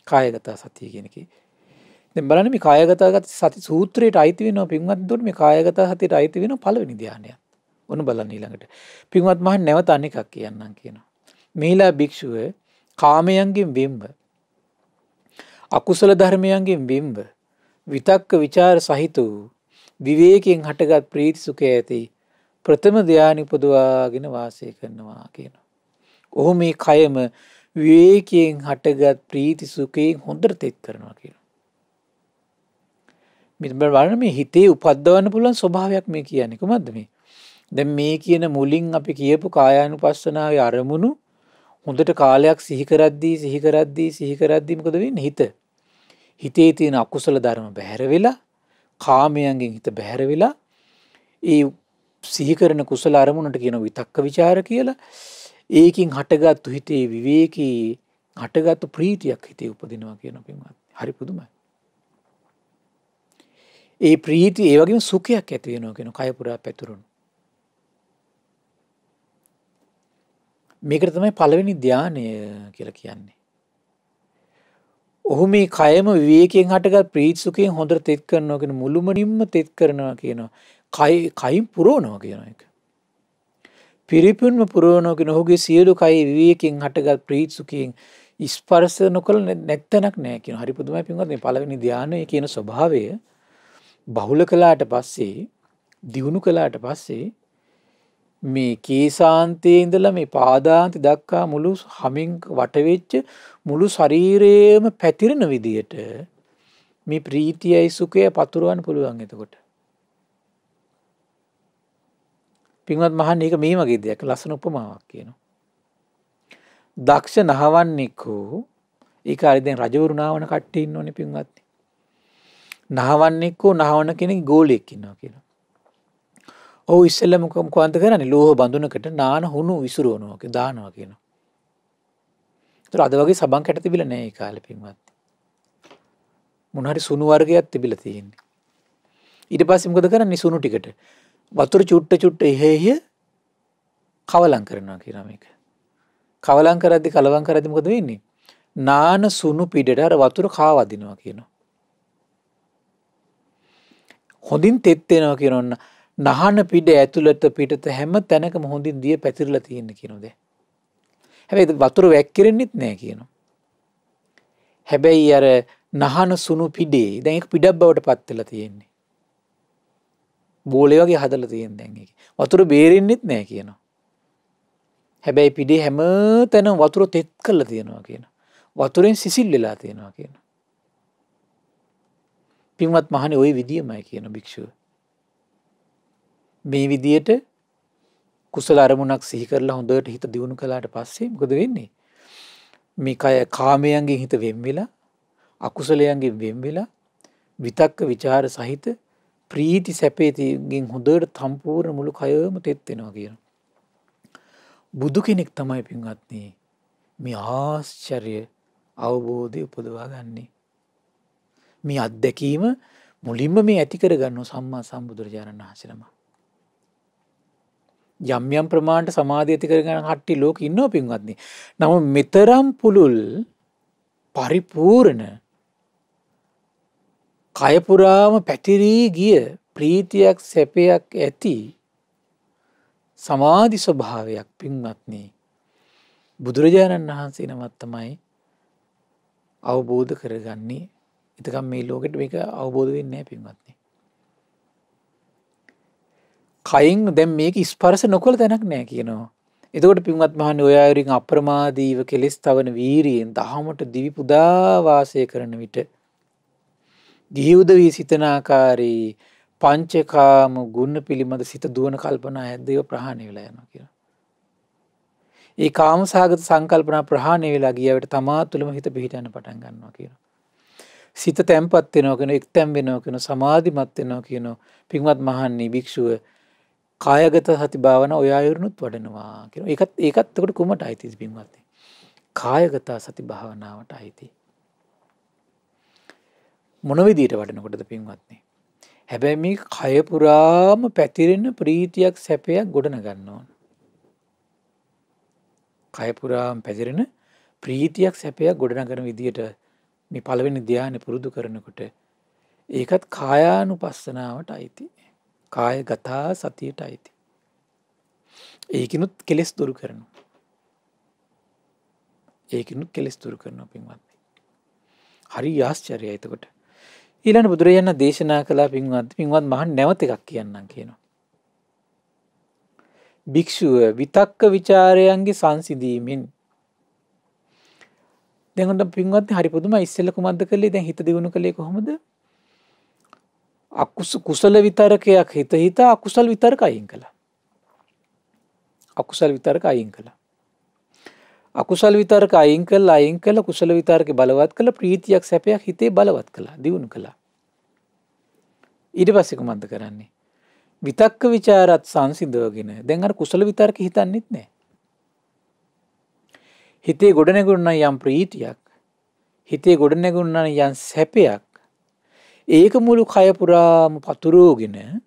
කායගත සතිය කියන එකේ. දැන් බලන්න මේ කායගත සති සූත්‍රයට අයිති වෙනවා පින්වත් උඩ මේ කායගත සතියට අයිති වෙනවා පළවෙනි ධානය. ඔන්න බලන්න ඊළඟට. පින්වත් මහන් නැවත අනෙකක් කියන්නම් කියනවා. මේලා භික්ෂුව කාමයන්ගෙන් වෙම්ව අකුසල ධර්මයන්ගෙන් වෙම්ව විතක්ක ਵਿਚාර සහිත වූ විවේකයෙන් හටගත් ප්‍රීති සුඛය ඇති ප්‍රථම ධානය උපදවාගෙන වාසය කරනවා කියනවා. ඔහු මේ කයම විවේකයෙන් හටගත් ප්‍රීති සුඛයෙන් හොඳට තෙත් කරනවා කියනවා. බලන්න මේ හිතේ උපද්දවන්න පුළුවන් ස්වභාවයක් මේ කියන්නේ කොහොමද මේ? දැන් මේ කියන මුලින් අපි කියපු කායානුපස්සනාවේ අරමුණු හොඳට කාලයක් සිහි කරද්දී මොකද වෙන්නේ? හිතේ තියෙන අකුසල ධර්ම බැහැර වෙලා කාමයන්ගෙන් හිත බැහැර වෙලා ඒ සිහි කරන කුසල අරමුණට කියන විතක්ක ਵਿਚාර කියලා ඒකින් හටගත්තු හිතේ විවේකී හටගත්තු ප්‍රීතියක් හිතේ උපදිනවා කියන පින්වත්. හරි පුදුමයි. ඒ ප්‍රීතිය ඒ වගේම සුඛයක් ඇති වෙනවා කියන කය පුරා පැතුරුණු. මේකට තමයි පළවෙනි ධානය කියලා කියන්නේ. ඔහු මේ කයම විවේකයෙන් හටගත් ප්‍රීති සුඛයෙන් හොඳට තෙත් කරනවා කියන මුළුමනින්ම තෙත් කරනවා කියනවා. කයින් පුරවනවා කියන එක. පිරිපුන්ම පුරවනවා කියන ඔහුගේ සියලු කය විවේකයෙන් හටගත් ප්‍රීති සුඛයෙන් ස්පර්ශ නොකළ නැත්තනක් නැහැ කියන. හරි පුදුමයි පින්වත් මේ පළවෙනි ධානය කියන ස්වභාවය බහුල කළාට පස්සේ දියුණු කළාට පස්සේ මේ කේසාන්තයේ ඉඳලා මේ පාදාන්ති දක්වා මුළු හමින් වටවෙච්ච මුළු ශරීරයේම පැතිරෙන විදියට මේ ප්‍රීතියයි සුඛය පතුරවන්න පුළුවන් එතකොට. පින්වත් මහන්නේ ඒක මේ වගේ දෙයක් ලස්සන උපමාවක් කියනවා. දක්ෂ නහවන්නෙකෝ ඒක හරි දැන් රජවරු නාවන කට්ටිය ඉන්නෝනේ පින්වත්නි. නහවන්නෙකෝ නහවන කෙනෙක් ගෝලයක් ඉන්නවා කියනවා. ඔව් ඉස්සෙල්ලා මොකක්ද කරන්නේ? ලෝහ බඳුනකට නාන හුණු විසිරවනවා කියලා දානවා කියනවා. ඒතර අද වගේ සබන් කැට තිබිලා නැහැ ඒ කාලේ පින්වත්. මොන හරි සුණු වර්ගයක් තිබිලා තියෙන්නේ. ඊට පස්සේ මොකද කරන්නේ? සුණු ටිකට වතුර චුට්ට එහෙ කවලම් කරනවා කියනවා මේක. කවලම් කරද්දි මොකද වෙන්නේ? නාන සුණු පිටට අර වතුර කාවදිනවා කියනවා. හොඳින් තෙත් වෙනවා කියනවා. නහන පිට ඇතුළත පිටත හැම තැනකම හොඳින් දිය පැතිරලා තියෙන කියනෝද. හැබැයි වතුර වැක්කිරෙන්නෙත් නෑ කියනවා. හැබැයි අර නහන සුණු පිඩේ දැන් ඒක පිටක් බවට පත් වෙලා තියෙන්නේ. බෝලේ වගේ හදලා තියෙන දැන් ඒක. වතුර බේරෙන්නෙත් නෑ කියනවා. හැබැයි පිඩේ හැම තැනම වතුර තෙත් කරලා තියෙනවා කියනවා. වතුරෙන් සිසිල් වෙලා තියෙනවා කියනවා. පින්වත් මහණේ ওই විදියමයි කියන භික්ෂුව. මේ විදියට කුසල අරමුණක් සිහි කරලා හොඳට හිත දියුණු කළාට පස්සේ මොකද වෙන්නේ? මේ කය කාමයන්ගෙන් හිත වෙන් වෙලා අකුසලයන්ගෙන් වෙන් වෙලා විතක්ක ਵਿਚාර සහිත ප්‍රීති සැපේතිගෙන් හොඳට සම්පූර්ණ මුළු කයම තෙත් වෙනවා කියනවා. බුදු කෙනෙක් තමයි පින්වත්නි මේ ආශ්චර්ය අවබෝධය උපදවා ගන්නේ. මේ අත්දැකීම මුලින්ම මේ ඇති කරගන්න සම්මා සම්බුදුරජාණන් වහන්සේ නම. යම් යම් ප්‍රමාණයට සමාධිය ඇති කරගන්න කට්ටිය ලෝකෙ ඉන්නවා පින්වත්නි. නමුත් මෙතරම් පුළුල් පරිපූර්ණ කය පුරාම පැතිරී ගිය ප්‍රීතියක් සැපයක් ඇති සමාධි ස්වභාවයක් පින්වත්නි බුදුරජාණන් වහන්සේ නමක් තමයි අවබෝධ කරගන්නේ. එතකම් මේ ලෝකෙට මේක අවබෝධ වෙන්නේ නැහැ පින්වත්නි. කයින් දැන් මේක ස්පර්ශ නොකළ තැනක් නැහැ කියනවා. එතකොට පින්වත් මහන්නේ ඔය අයරින් අප්‍රමාදීව කෙලස් තවන වීරියෙන් දහමට දිවි පුදා වාසය කරන විට ගිහි උදවි සිතන ආකාරී පංචකාම ගුණ පිළිබඳ සිත දුවන කල්පනා හැද්දේව ප්‍රහාණය වෙලා යනවා කියනවා. ඒ කාමසහගත සංකල්පනා ප්‍රහාණය වෙලා ගියවට තමා තුළම හිත පිහිටන්න පටන් ගන්නවා කියනවා. සිත තැම්පත් වෙනවා කියන එක්තැම් වෙනවා කියන සමාධිමත් වෙනවා කියන පින්වත් මහන්නේ භික්ෂුව කායගත සති භාවනා ඔය අයුරුනුත් වඩනවා කියනවා. ඒකත් එතකොට කුමට අයිතිද පින්වත්නි? කායගත සති භාවනාවට අයිති. මොන විදියට වඩනකොටද පින්වත්නි? හැබැයි මේ කය පුරාම පැතිරෙන ප්‍රීතියක් සැපයක් ගොඩන ගන්න ඕන. කය පුරාම පැතිරෙන ප්‍රීතියක් සැපයක් ගොඩනගන විදියට මේ පළවෙනි ධ්‍යානෙ පුරුදු කරනකොට ඒකත් කායානුපස්සනාවට අයිති. කායගත සතියට අයිති. ඒකිනුත් කෙලෙස් දුරු කරනවා. ඒකිනුත් කෙලෙස් දුරු කරනවා පින්වත්නි. හරි ආශ්චර්යයි එතකොට. ඊළඟ බුදුරජාණන් දේශනා කළා පින්වත් මහන් නැවත එකක් කියන්නම් කියනවා. භික්ෂුව විතක්ක ਵਿਚාරයන්ගේ සංසිඳීමෙන් දැන් උන්ට පින්වත්නි හරි පුදුමයි ඉස්සෙල්ල කුමක්ද කළේ දැන් හිත දියුණු කළේ කොහොමද? කුසල විතරකයක් හිත අකුසල විතරක අයින් කළා. අකුසල විතරක අයින් කළා. අකුසල විතරක අයින් කළා කුසල විතරක බලවත් කළා ප්‍රීතියක් සැපයක් හිතේ බලවත් කළා දියුණු කළා. ඊට පස්සේ කොහොමද කරන්නේ? විතක්ක ਵਿਚාරත් සංසිඳවගෙන දැන් අර කුසල විතරක හිතන්නෙත් නැහැ. හිතේ ගොඩනැගුණා යම් ප්‍රීතියක් හිතේ ගොඩනැගුණා යම් සැපයක් ඒක මුළු කය පුරාම පතුරවගෙන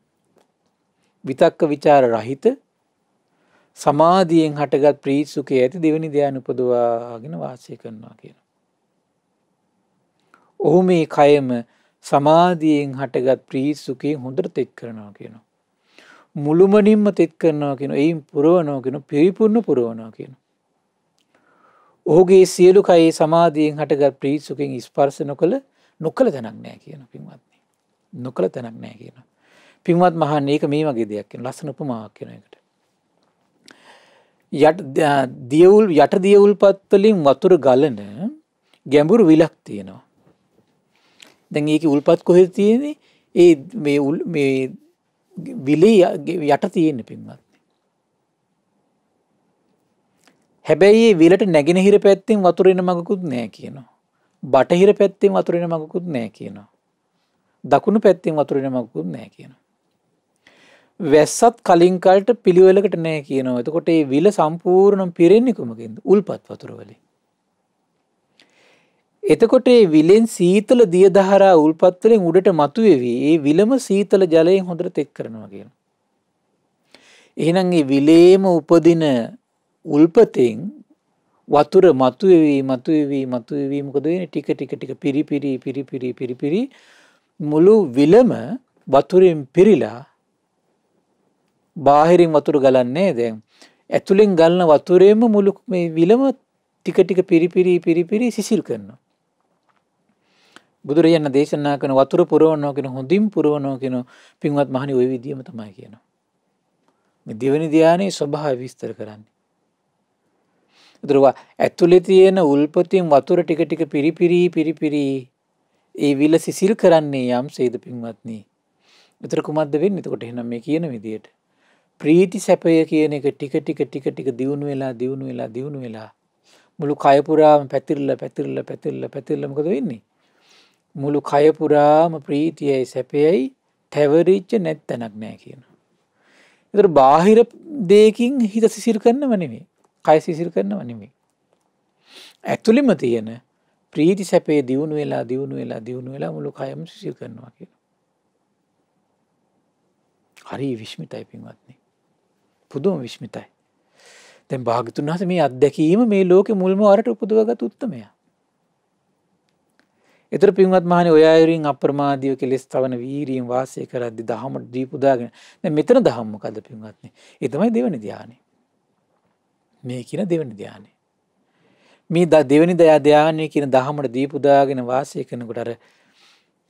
විතක්ක ਵਿਚාර රහිත සමාධියෙන් හටගත් ප්‍රීති සුඛය ඇති දෙවෙනි ධ්‍යාන උපදවාගෙන වාසය කරනවා කියනවා. ඔහු මේ කයම සමාධියෙන් හටගත් ප්‍රීති සුඛයෙන් හොඳට තෙත් කරනවා කියනවා. මුළුමනින්ම තෙත් කරනවා කියනවා. එයින් පුරවනවා කියනවා. පරිපූර්ණ පුරවනවා කියනවා. ඔහුගේ සියලු කයේ සමාධියෙන් හටගත් ප්‍රීති සුඛයෙන් ස්පර්ශ නොකළ තැනක් නැහැ කියනවා පින්වත්නි. නොකළ තැනක් නැහැ කියනවා. පින්වත් මහන්නේ ඒක මේ වගේ දෙයක් කියන ලස්සන උපමාවක් කියන එකට. යට දියවුල්පත් වලින් වතුර ගලන ගැඹුරු විලක් තියෙනවා. දැන් ඒකේ උල්පත් කොහෙද තියෙන්නේ? ඒ මේ විලේ යට තියෙන පින්වත්නි. හැබැයි මේ විලට නැගෙනහිර පැත්තෙන් වතුර එන මගකුත් නැහැ කියනවා. බටහිර පැත්තෙන් වතුර එන මගකුත් නැහැ කියනවා. දකුණු පැත්තෙන් වතුර එන මගකුත් නැහැ කියනවා. වැස්සත් කලින් කාලට පිළිවෙලකට නැහැ කියනවා. එතකොට මේ විල සම්පූර්ණයෙන් පිරෙන්නේ කොමකින්ද? උල්පත් වතුර වලින්. එතකොට මේ විලෙන් සීතල දිය දහරා උල්පත් වලින් උඩට මතුවේවි. ඒ විලම සීතල ජලයෙන් හොඳට තෙත් කරනවා කියනවා. එහෙනම් මේ විලේම උපදින උල්පතෙන් වතුර මතුවේවි මොකද වෙන්නේ? ටික පිරිපිරි මුළු විලම වතුරෙන් පිරීලා බාහිරින් වතුර ගලන්නේ දැන් ඇතුලෙන් ගලන වතුරේම මුළු මේ විලම ටික පිරිපිරි සිසිල් කරනවා. බුදුරජාණන් දේශනා කරන වතුර පුරවනවා කියන හොඳින් පුරවනවා කියන පින්වත් මහණි ওই විදියම තමයි කියනවා. මේ දෙවෙනි ධානයේ ස්වභාවය විස්තර කරන්නේ. ඒතරවා ඇතුලේ තියෙන උල්පතින් වතුර ටික පිරිපිරි ඒ විල සිසිල් කරන්නේ යම්සේද පින්වත්නි. ඒතර කුමක්ද වෙන්නේ? එතකොට එහෙනම් මේ කියන විදියට ප්‍රීති සැපය කියන එක ටික දියුණු වෙලා මුළු කය පුරාම පැතිරලා මොකද වෙන්නේ? මුළු කය පුරාම ප්‍රීතියයි සැපයයි තැවරිච්ච නැත්තනක් නැහැ කියනවා. ඒතර බාහිර දෙයකින් හිත සිසිල් කරනව නෙමෙයි. කය සිසිල් කරනව නෙමෙයි. ඇතුළෙම තියෙන ප්‍රීති සැපේ දියුණු වෙලා මුළු කයම සිසිල් කරනවා කියලා. හරි විශ්මිතයි පින්වත්නි. පුදුම විශ්මිතයි. දැන් භාග්‍යතුන් වහන්සේ මේ අත්දැකීම මේ ලෝකෙ මුල්ම වරට උපදවගත් උත්තමයා. ඒතර පින්වත් මහණේ ඔය අයරින් අප්‍රමාදීව කෙලස් තවන වීරියෙන් වාසය කරද්දි දහම දීපුදාගෙන දැන් මෙතන දහම මොකද පින්වත්නි? ඒ තමයි දෙවෙනි ධානය. මේ කියන දෙවෙනි ධානය. මේ දෙවෙනි ධානය කියන දහමට දීපුදාගෙන වාසය කරනකොට අර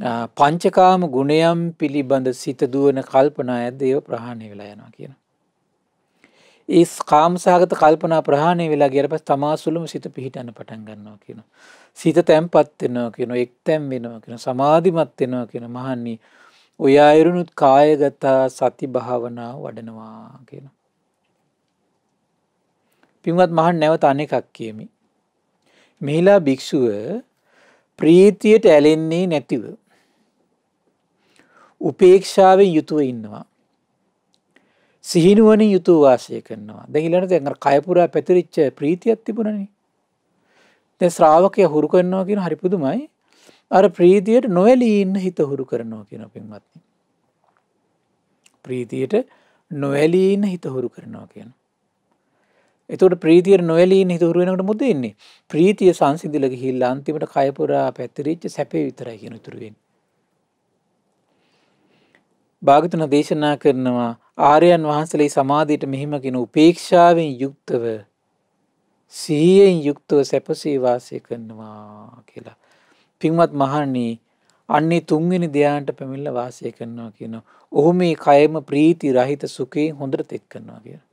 පංචකාම ගුණයන් පිළිබඳ සිත දුවන කල්පනා ඇද්ද ඒව ප්‍රහාණය වෙලා යනවා කියන. ඒ කාමසහගත කල්පනා ප්‍රහාණය වෙලා ගියට පස්සේ තමාසුලුම සිත පිහිටන්න පටන් ගන්නවා කියනවා. සිත තැම්පත් වෙනවා කියනවා, එක්තැම් වෙනවා කියනවා, සමාධිමත් වෙනවා කියන මහන්නි ඔය අයරුනුත් කායගත සති භාවනාව වඩනවා කියනවා. පින්වත් මහන් නැවත අනෙකක් කියමි. මෙහිලා භික්ෂුව ප්‍රීතියට ඇලෙන්නේ නැතිව උපේක්ෂාවෙන් යුතුව ඉන්නවා. සිහිනුවණින් යුතුව වාසය කරනවා. දැන් ඊළඟට දැන් අර කය පුරා පැතිරිච්ච ප්‍රීතියක් තිබුණනේ. දැන් ශ්‍රාවකයා හුරු කරනවා කියන හරි පුදුමයි. අර ප්‍රීතියට නොඇලී ඉන්න හිත හුරු කරනවා කියන පින්වත්නි. ප්‍රීතියට නොඇලී ඉන්න හිත හුරු කරනවා කියන. එතකොට ප්‍රීතියට නොඇලී ඉන්න හිත හුරු වෙනකොට මොකද වෙන්නේ? ප්‍රීතිය සංසිඳිලා ගිහිල්ලා අන්තිමට කය පුරා පැතිරිච්ච සැපේ විතරයි කියන උතුරු වෙන්නේ. භාගතුන දේශනා කරනවා ආර්යයන් වහන්සේලා සමාධියට මෙහිම කියන උපේක්ෂාවෙන් යුක්තව සිහියෙන් යුක්තව සැපසේ වාසය කරනවා කියලා. පින්වත් මහණනි අන්නේ තුන්වෙනි ධ්‍යානට පැමිණලා වාසය කරනවා කියනවා. ඔහු මේ කයම ප්‍රීති රහිත සුඛයෙන් හොඳට තෙත් කරනවා කියනවා.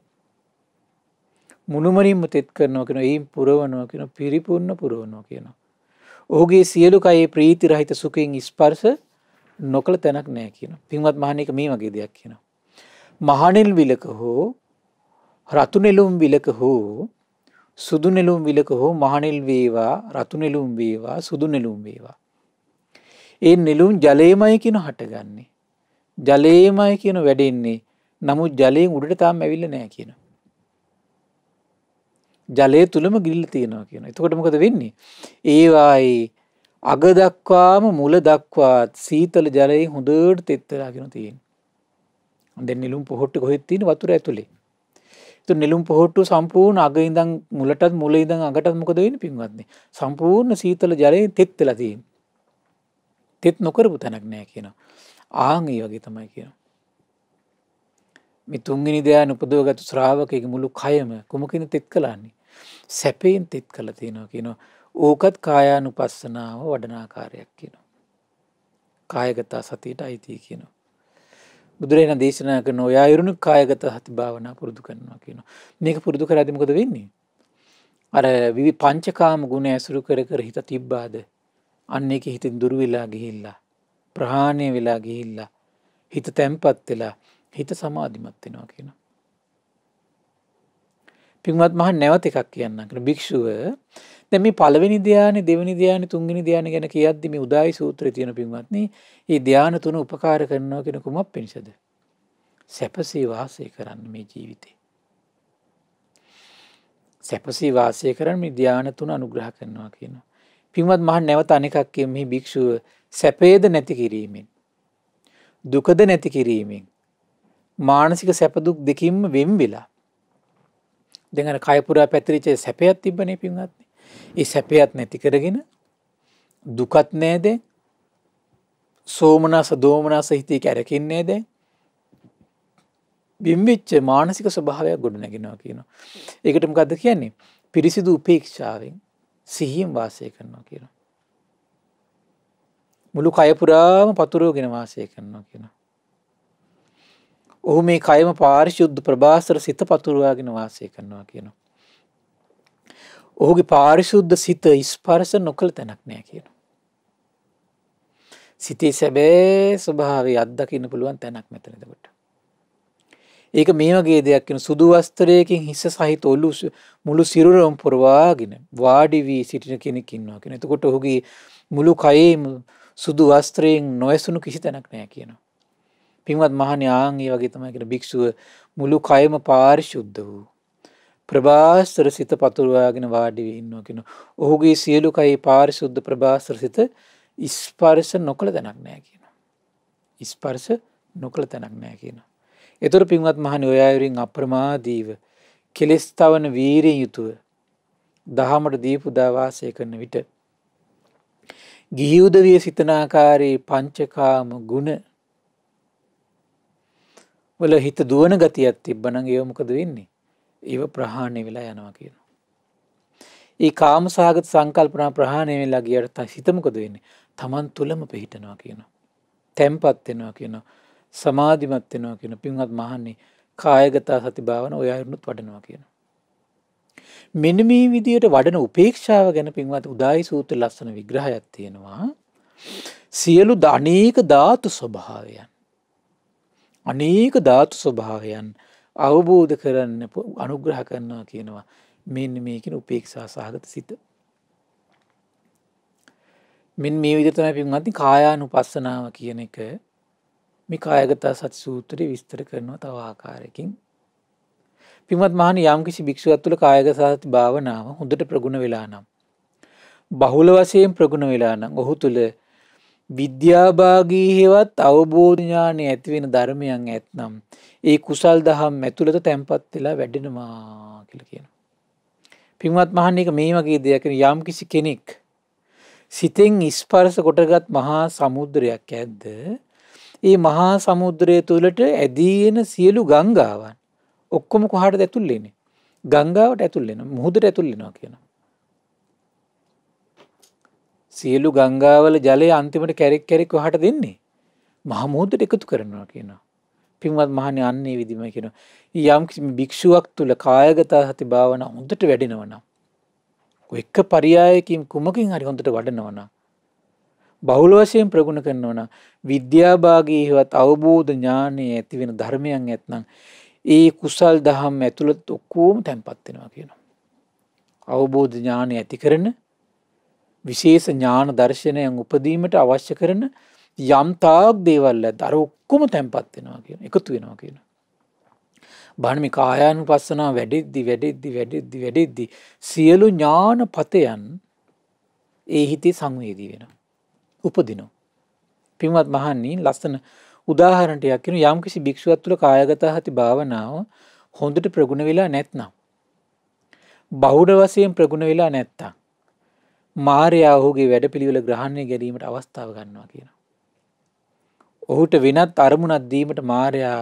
මුළුමනින්ම තෙත් කරනවා කියනවා. ඒන් පුරවනවා කියනවා. පරිපූර්ණ පුරවනවා කියනවා. ඔහුගේ සියලු කයේ ප්‍රීති රහිත සුඛයෙන් ස්පර්ශ නොකල තැනක් නැහැ කියනවා. පින්වත් මහණනි මේ වගේ දෙයක් කියනවා. මහණෙල් විලක හෝ රතු නෙළුම් විලක හෝ සුදු නෙළුම් විලක හෝ මහණෙල් වේවා රතු නෙළුම් වේවා සුදු නෙළුම් වේවා. ඒ නෙළුම් ජලයමයි කියන හටගන්නේ. ජලයමයි කියන වැඩෙන්නේ. නමුත් ජලයෙන් උඩට තාම ඇවිල්ලා නැහැ කියනවා. ජලය තුලම ගිලිලා තියෙනවා කියනවා. එතකොට මොකද වෙන්නේ? ඒවායි අග දක්වාම මුල දක්වා සීතල ජලයෙන් හොඳට තෙත් වෙලා කියන තියෙනවා. දැන් නෙළුම් පොහොට්ටු කොහෙද තියෙන්නේ? වතුර ඇතුලේ. ඒත් නෙළුම් පොහොට්ටු සම්පූර්ණ අග ඉඳන් මුලටත් මුල ඉඳන් අගටත් මොකද වෙන්නේ පින්වත්නි? සම්පූර්ණ සීතල ජලයෙන් තෙත් වෙලා තියෙනවා. තෙත් නොකරපු තැනක් නැහැ කියනවා. ආන් ඒ වගේ තමයි කියනවා. මේ තුන්වෙනි ධ්‍යාන උපදවගත් ශ්‍රාවකෙගේ මුළු කයම කොමකින් තෙත් කළාන්නේ? සැපයෙන් තෙත් කළා තියෙනවා කියනවා. ඕකත් කායානුපස්සනාව වඩන ආකාරයක් කියනවා. කායගත සතියට අයිති කියනවා. බුදුරජාණන් දේශනා කරන ඔය අයුරුණු කායගත සති භාවනා පුරුදු කරනවා කියනවා. මේක පුරුදු කරද්දී මොකද වෙන්නේ? අර පංචකාම ගුණ ඇසුරු කර කර හිත තිබ්බාද? අන්න ඒකේ හිතින් දුර වෙලා ගිහිල්ලා ප්‍රහාණය වෙලා ගිහිල්ලා හිත තැම්පත් වෙලා හිත සමාධිමත් වෙනවා කියනවා. පින්වත් මහන් නැවත එකක් කියන්නම් කියන භික්ෂුව දැන් මේ පළවෙනි ධ්‍යානෙ දෙවෙනි ධ්‍යානෙ තුන්වෙනි ධ්‍යානෙ ගැන කියද්දි මේ උදායි සූත්‍රයේ තියෙන පින්වත්නි මේ ධ්‍යාන තුන උපකාර කරනවා කියන කුමක් පිණිසද? සැපසේ වාසය කරන්න මේ ජීවිතේ. සැපසේ වාසය කරන්න මේ ධ්‍යාන තුන අනුග්‍රහ කරනවා කියනවා. පින්වත් මහන් නැවත අනෙකක් කියන මේ භික්ෂුව සැපේද නැති කිරීමෙන් දුකද නැති කිරීමෙන් මානසික සැප දුක් දෙකින්ම වෙන් වෙලා දැන් අර කය පුරා පැතිරිච්ච සැපයක් තිබ්බනේ පින්වත්නි. ඒ සැපයත් නැති කරගෙන දුකත් නෑ දැන්. සෝමනස දෝමනස හිතේ කැරකෙන්නේ දැන්. බිම්බිච්ච මානසික ස්වභාවයක් ගොඩ නැගෙනවා කියනවා. ඒකට මොකද්ද කියන්නේ? පිරිසිදු උපේක්ෂාවෙන් සිහියෙන් වාසය කරනවා කියනවා. මුළු කය පුරාම පතුරවගෙන වාසය කරනවා කියනවා. ඔහු මේ කයම පාරිශුද්ධ ප්‍රභාස්වර සිත පතුරවාගෙන වාසය කරනවා කියනවා. ඔහුගේ පාරිශුද්ධ සිත ස්පර්ශ නොකළ තැනක් නෑ කියනවා. සිතේ සැබෑ ස්වභාවය අත්දකින්න පුළුවන් තැනක් මෙතන එතකොට. ඒක මේ වගේ දෙයක් කියන සුදු වස්ත්‍රයකින් හිස සහිත ඔලු මුළු සිරුරම පුරවාගෙන වාඩි වී සිටින කෙනෙක් ඉන්නවා කියන. එතකොට ඔහුගේ මුළු කයේම සුදු වස්ත්‍රයෙන් නොයසුණු කිසි තැනක් නෑ කියනවා. පින්වත් මහණේ ආන් ඒ වගේ තමයි කියන භික්ෂුව මුළු කයම පාරිශුද්ධ වූ ප්‍රභාස්වර සිත පතුරවාගෙන වාඩි වී ඉන්නවා කියන. ඔහුගේ සියලු කයි පාරිශුද්ධ ප්‍රභාස්වර සිත ස්පර්ශ නොකළ තැනක් නැහැ කියනවා. ස්පර්ශ නොකළ තැනක් නැහැ කියනවා. ඒතර පින්වත් මහණනි ඔය අයුරින් අප්‍රමාදීව කෙලස් තවන වීරිය යුතුව දහමට දීපු දා වාසය කරන විට ගිහි උදවිය සිතනාකාරී පංචකාම ගුණ වල හිත දුවන ගතියක් තිබ්බනම් ඒව මොකද වෙන්නේ? ඒව ප්‍රහාණය වෙලා යනවා කියනවා. ඒ කාමසහගත සංකල්පනා ප්‍රහාණය වෙලා ගියට හිත මොකද වෙන්නේ? Taman තුලම පිහිටනවා කියනවා. තැම්පත් වෙනවා කියනවා. සමාධිමත් වෙනවා කියනවා. පින්වත් මහන්නේ කායගත සති භාවන ඔය අයුරුත් වඩනවා කියනවා. මෙන්න මේ විදියට වඩන උපේක්ෂාව ගැන පින්වත් උදායි සූත්‍ර ලස්සන විග්‍රහයක් තියෙනවා. සියලු අනේක ධාතු ස්වභාවයන් අනේක ධාතු ස්වභාවයන් අවබෝධ කරන්න අනුග්‍රහ කරනවා කියනවා. මෙන්න මේ කියන උපේක්ෂා සහගත සිත. මෙන්න මේ විදිහට තමයි පින්වත්නි කායානුපස්සනාව කියන එක මේ කායගත සති සූත්‍රයේ විස්තර කරනවා තව ආකාරයකින්. පින්වත් මහණනි යම්කිසි භික්ෂුවක් තුළ කායගත සති භාවනාව හොඳට ප්‍රගුණ වෙලා නම් බහුල වශයෙන් ප්‍රගුණ වෙලා නම් ඔහු තුළ විද්‍යාභාගී හේවත් අවබෝධ ඥානෙ ඇති වෙන ධර්මයන් ඇතනම් ඒ කුසල් දහම් ඇතුළත තැම්පත් වෙලා වැඩෙනවා කියලා කියනවා. පින්වත් මහණනි මේ වගේ දෙයක් යම් කිසි කෙනෙක් සිතෙන් ස්පර්ශ කොටගත් මහා සමුද්‍රයක් ඇද්ද ඒ මහා සමුද්‍රය තුළට ඇදී එන සියලු ගංගාවන් ඔක්කොම කොහාටද ඇතුල් වෙන්නේ? ගංගාවට ඇතුල් වෙනවා. මුහුදට ඇතුල් වෙනවා කියනවා. සියලු ගංගාවල ජලය අන්තිමට කැරක් කැරක් කොහාට දෙන්නේ? මහා මුහුදට එකතු කරනවා කියනවා. පින්වත් මහණනි අන්නේ විදිහම කියනවා. යම් භික්ෂුවක් තුල කායගත සති භාවනා හොඳට වැඩෙනවා නම් ඔය එක පරියායකින් කුමකින් හරි හොඳට වඩනවා නම් බහුල වශයෙන් ප්‍රගුණ කරනවා නම් විද්‍යාභාගීවත් අවබෝධ ඥානය ඇති වෙන ධර්මයන් ඇතනම් ඒ කුසල් දහම් ඇතුළත ඔක්කොම තැම්පත් වෙනවා කියනවා. අවබෝධ ඥානය ඇති කරන විශේෂ ඥාන දර්ශනයන් උපදීමට අවශ්‍ය කරන යම් තාක් දේවල් ඇද්ද අර ඔක්කොම තැම්පත් වෙනවා කියන එකතු වෙනවා කියන. බාහන මේ කායානුපස්සනාව වැඩෙද්දි සියලු ඥාන පතයන් ඒ හිතේ සංවේදී වෙනවා. උපදිනවා. පින්වත් මහණනි ලස්සන උදාහරණයක් කියන යම්කිසි භික්ෂුවක් තුළ කායගත සති භාවනාව හොඳට ප්‍රගුණ වෙලා නැත්නම් බහුල වශයෙන් ප්‍රගුණ වෙලා නැත්නම් මාර්යා ඔහුගේ වැඩපිළිවෙල ග්‍රහණය ගැනීමට අවස්ථාව ගන්නවා කියනවා. ඔහුට වෙනත් අරමුණක් දීමට මාර්යා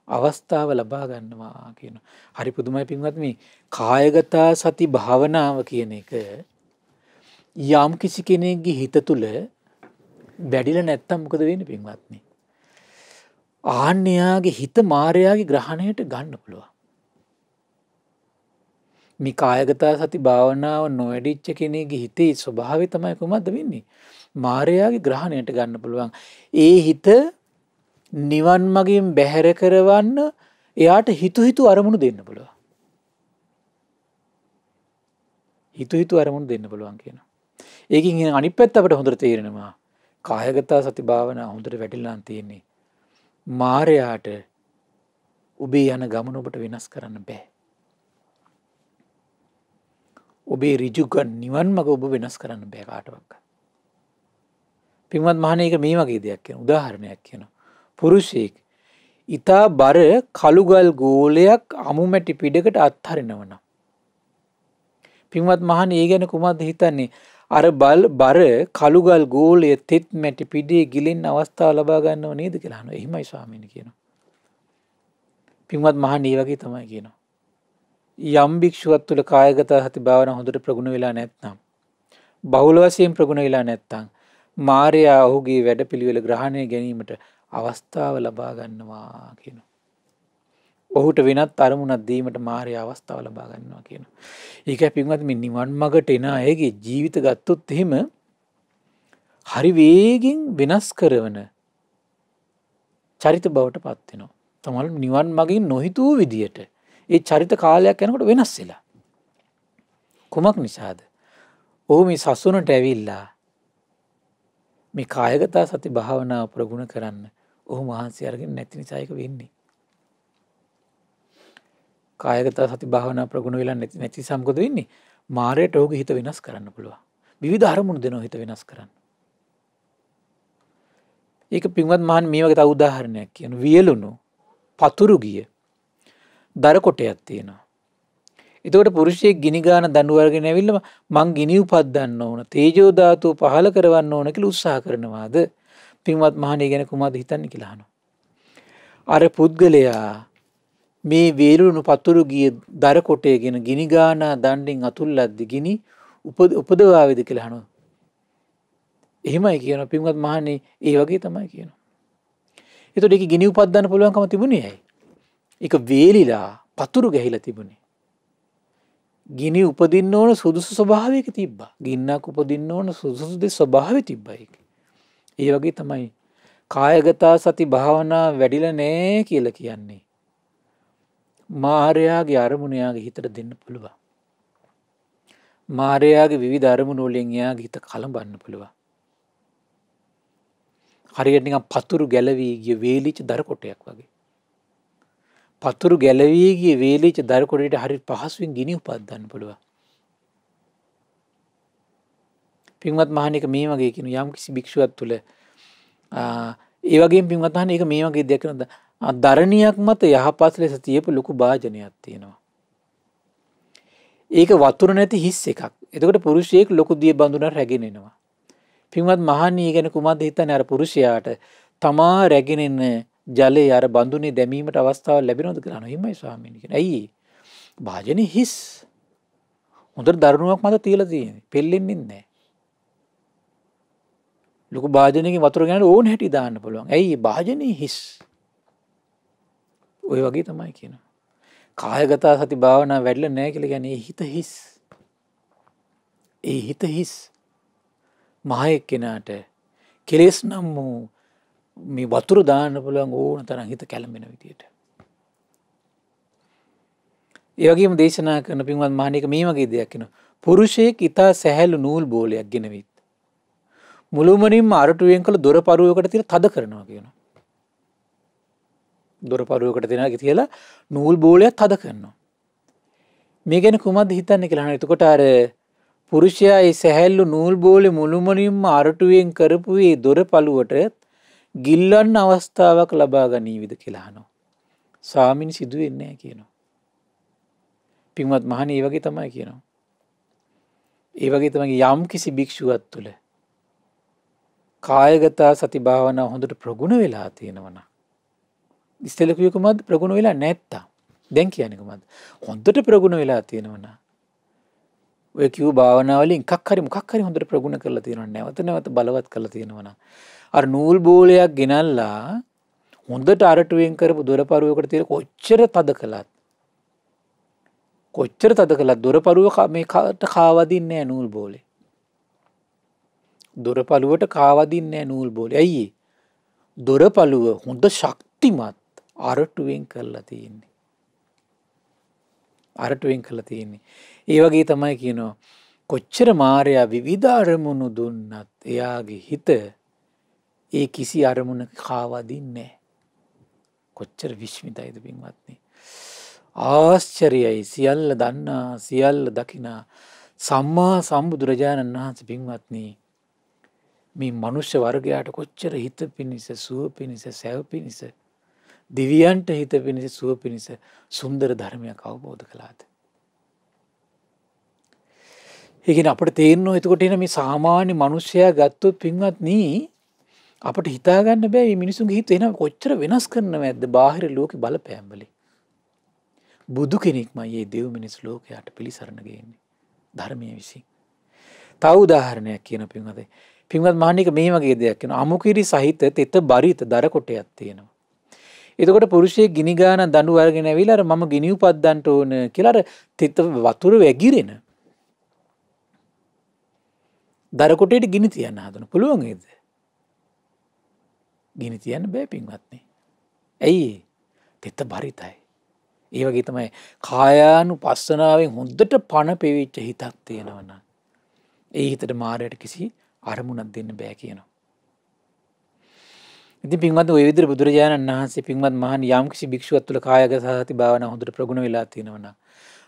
අවස්ථාව ලබා ගන්නවා කියනවා. හරි පුදුමයි පින්වත් මේ කායගත සති භාවනාව කියන එක යම් කිසි කෙනෙක්ගේ හිත තුළ වැඩිලා නැත්තම් මොකද වෙන්නේ පින්වත්නි? ආන්‍යයාගේ හිත මාර්යාගේ ග්‍රහණයට ගන්න පුළුවන්. මේ කායගත සති භාවනාව නොවැඩිච්ච කෙනෙක්ගේ හිතේ ස්වභාවය තමයි කොහොමද වෙන්නේ? මාර්යාගේ ග්‍රහණයට ගන්න පුළුවන්. ඒ හිත නිවන් මගින් බැහැර කරවන්න එයාට හිතු අරමුණු දෙන්න පුළුවන්. හිතු අරමුණු දෙන්න පුළුවන් කියනවා. ඒකින් අනිත් පැත්ත අපිට හොඳට තේරෙනවා. කායගත සති භාවනාව හොඳට වැටිලා තියෙන්නේ. මාර්යාට ඔබේ යන ගමන ඔබට වෙනස් කරන්න බෑ. ඔබේ ඍජු නිවන් මඟ ඔබ වෙනස් කරන්න බෑ කාටවත්. පින්වත් මහණේ එක මේ වගේ දෙයක් කියන උදාහරණයක් කියනවා. පුරුෂයෙක් ඊතා බර කළුගල් ගෝලයක් අමුමැටි පිටකට අත්හරිනවනම් පින්වත් මහණේ ඒ ගැන කුමක්ද හිතන්නේ? අර බර කළුගල් ගෝලය තෙත් මැටි පිටේ ගිලින්න අවස්ථාව ලබා ගන්නව නේද කියලා අහනවා. එහෙමයි ස්වාමීනි කියනවා. පින්වත් මහණේ වගේ තමයි කියනවා. යම් භික්ෂුවක් තුළ කායගත සති භාවනාව හොඳට ප්‍රගුණ වෙලා නැත්නම් බහුල වශයෙන් ප්‍රගුණ වෙලා නැත්නම් මාර්යා ඔහුගේ වැඩපිළිවෙල ග්‍රහණය ගැනීමට අවස්ථාව ලබා ගන්නවා කියනවා. ඔහුට වෙනත් අරමුණක් දීමට මාර්යා අවස්ථාව ලබා ගන්නවා කියනවා. ඒකයි පින්වත් මේ නිවන් මාර්ගට එන අයගේ ජීවිත ගත්තොත් එහෙම හරි වේගෙන් වෙනස් කරන චරිත බවට පත් වෙනවා. තමයි නිවන් මාර්ගින් නොහිතූ විදියට ඒ චරිත කාලයක් යනකොට වෙනස් වෙලා. කුමක් නිසාද? ඔහු මේ සසුනට ඇවිල්ලා මේ කායගත සති භාවනාව ප්‍රගුණ කරන්න ඔහු මහන්සි අරගෙන නැති නිසා ඒක වෙන්නේ. කායගත සති භාවනා ප්‍රගුණ වෙලා නැති සම්කොද වෙන්නේ? මායයට ඔහුගේ හිත වෙනස් කරන්න පුළුවන්. විවිධ අරමුණු දෙනවා හිත වෙනස් කරන්න. ඒක පින්වත් මහන් මේ වගේ තව උදාහරණයක් කියන වියලුණු පතුරු ගිය දර කොටයක් තියෙනවා. එතකොට පුරුෂයෙක් ගිනි ගාන දඬු වර්ගෙන ඇවිල්ලා මං ගිනි උපද්දන්න ඕන තේජෝ ධාතුව පහල කරවන්න ඕන කියලා උත්සාහ කරනවාද? පින්වත් මහණේ ගැන කුමක්ද හිතන්නේ කියලා අහනවා. අර පුද්ගලයා මේ වේලුණු පතුරු ගිය දර කොටයගෙන ගිනි ගාන දණ්ඩෙන් අතුල්ලද්දි ගිනි උපදවාවේද කියලා අහනවා. එහෙමයි කියනවා පින්වත් මහණේ ඒ වගේ තමයි කියනවා. එතකොට ඒක ගිනි උපද්දන්න පුළුවන්කම තිබුණේ ඇයි? ඒක වේලිලා පතුරු ගැහිලා තිබුණේ. ගිනි උපදින්න ඕන සුදුසු ස්වභාවයක තිබ්බා. ගින්නක් උපදින්න ඕන සුදුසු දේ ස්වභාවය තිබ්බා ඒක. ඒ වගේ තමයි කායගත සති භාවනා වැඩිලා නැහැ කියලා කියන්නේ. මායාගේ අරමුණ යාගේ හිතට දෙන්න පුළුවන්. මායාගේ විවිධ අරමුණු වලින් යාගේ හිත කලඹන්න පුළුවන්. හරියට නිකන් පතුරු ගැලවී ගිය වේලිච්ච දර කොටයක් වගේ. පතුරු ගැලවී ගිය වේලිච්ච දර කොටයට හරිය පහසුවෙන් ගිනි උපද්දන්න පුළුවන්. පින්වත් මහණේක මේ වගේ කියන යම් කිසි භික්ෂුවක් තුළ ඒ වගේම පින්වත් මහණේ ඒක මේ වගේ දෙයක් කරන දරණියක් මත යහපත් ලෙස තියපු ලොකු භාජනයක් තියෙනවා. ඒක වතුර නැති හිස් එකක්. එතකොට පුරුෂයෙක් ලොකු දිය බඳුනක් රැගෙන එනවා. පින්වත් මහණී ගැන කුමක්ද හිතන්නේ? අර පුරුෂයාට තමා රැගෙන එන ජලය අර බඳුනේ දැමීමට අවස්ථාවක් ලැබෙනවද කියලා අහනවා. එහෙමයි ස්වාමීනි කියන. ඇයි? භාජනේ හිස්. හොඳට දරුණුවක් මත තියලා තියෙන්නේ. පෙල්ලෙන්නේ නැහැ. ලොකු භාජනයකින් වතුර ගන්න ඕන හැටි දාන්න පුළුවන්. ඇයි? භාජනේ හිස්. ඔය වගේ තමයි කියනවා. කායගත සති භාවනා වැඩිලා නැහැ කියලා කියන්නේ හිත හිස්. ඒ හිත හිස්. මහයෙක් කෙනාට කෙලෙස් නම් මේ වතුර දාන්න පුළුවන් ඕන තරම් හිත කැළඹෙන විදියට. ඒ වගේම දේශනා කරන පින්වත් මහණේක මේ වගේ දෙයක් කියනවා. පුරුෂයෙක් ඊතා සැහැල්ලු නූල් බෝලයක් ගෙනවිත් මුළුමනින්ම අරටුවෙන් කළ දොර පරුවකට තියලා තද කරනවා කියනවා. දොර පරුවකට තියලා නූල් බෝලයක් තද කරනවා. මේ ගැන කුමක්ද හිතන්නේ කියලා අහනවා. එතකොට අර පුරුෂයා ඒ සැහැල්ලු නූල් බෝලේ මුළුමනින්ම අරටුවෙන් කරපු ඒ දොර පළුවට ගිල්ලන්න අවස්ථාවක් ලබා ගනීවිද කියලා අහනවා. ස්වාමීන් සිදු වෙන්නේ නැහැ කියනවා. පින්වත් මහණේ ඒ වගේ තමයි කියනවා. ඒ වගේ තමයි යම් කිසි භික්ෂුවක් තුළ කායගත සති භාවනා හොඳට ප්‍රගුණ වෙලා තියෙනවා නම් ඉස්සෙල්ලා කිව්ව කොහොමද ප්‍රගුණ වෙලා නැත්තම් දැන් කියන්නේ කොහොමද හොඳට ප්‍රගුණ වෙලා තියෙනවා නම් ඔය කිව්ව භාවනා වලින් මොකක් හරි හොඳට ප්‍රගුණ කරලා තියෙනවා නැවත බලවත් කරලා තියෙනවා නම් අර නූල් බෝලයක් ගෙනල්ලා හොඳට අරටුවෙන් කරපු දොරපරුවකට තියලා කොච්චර තද කළත් දොරපරුව මේකට කාවදින්නේ නැහැ නූල් බෝලේ. දොරපළුවට කාවදින්නේ නැහැ නූල් බෝලේ. ඇයි? දොරපළුව හොඳ ශක්තිමත් අරටුවෙන් කරලා තියෙන්නේ. ඒ වගේ තමයි කියනවා කොච්චර මායя විවිධ අරමුණු දුන්නත් එයාගේ හිත ඒ කිසි අරමුණක කාවදින්නේ නැහැ. කොච්චර විශ්මිතයිද පින්වත්නි. ආශ්චර්යයි. සියල්ල දන්නා සියල්ල දකිනා සම්මා සම්බුදුරජාණන් වහන්සේ පින්වත්නි මේ මනුෂ්‍ය වර්ගයාට කොච්චර හිත පිණිස සුව පිණිස සැව පිණිස දිව්‍යයන්ට හිත පිණිස සුව පිණිස සුන්දර ධර්මයක් අවබෝධ කළාද? ඒ කියන්නේ අපිට තේරෙනවා එතකොට එන මේ සාමාන්‍ය මනුෂ්‍යයා ගත්තොත් පින්වත්නි අපිට හිතා ගන්න බෑ මේ මිනිසුන්ගේ හිත එන කොච්චර වෙනස් කරනවද බාහිර ලෝකේ බලපෑම් වලින්. බුදු කෙනෙක්මයි මේ දෙව් මිනිස් ලෝකයට පිළිසරණ ගේන්නේ ධර්මයේ විසින්. තව උදාහරණයක් කියන පින්වත් මහණික මේ වගේ දෙයක් කියනවා. අමුකිරි සහිත තෙත බරිත දර කොටයක් තියෙනවා. එතකොට පුරුෂයෙක් ගිනි ගාන දඬු අරගෙන ඇවිල්ලා අර මම ගිනි උපද්දන්න ඕන කියලා අර තෙත වතුර වැగిරෙන දර කොටේට ගිනි තියන්න හදන පුළුවන් නේද? ගිනි තියන්න බෑ පින්වත්නි. ඇයි? තෙත බරිතයි. ඒ වගේ තමයි කායානුපස්සනාවෙන් හොඳට පණ පෙවිච්ච හිතක් තියෙනවා නම් ඒ හිතට මායයට කිසි අරමුණක් දෙන්න බෑ කියනවා. ඉතින් පින්වත් ඔය විදිහට බුදුරජාණන් වහන්සේ පින්වත් මහණනි යම් කිසි භික්ෂුවක් තුළ කායගත සති භාවනා හොඳට ප්‍රගුණ වෙලා තියෙනවා නම්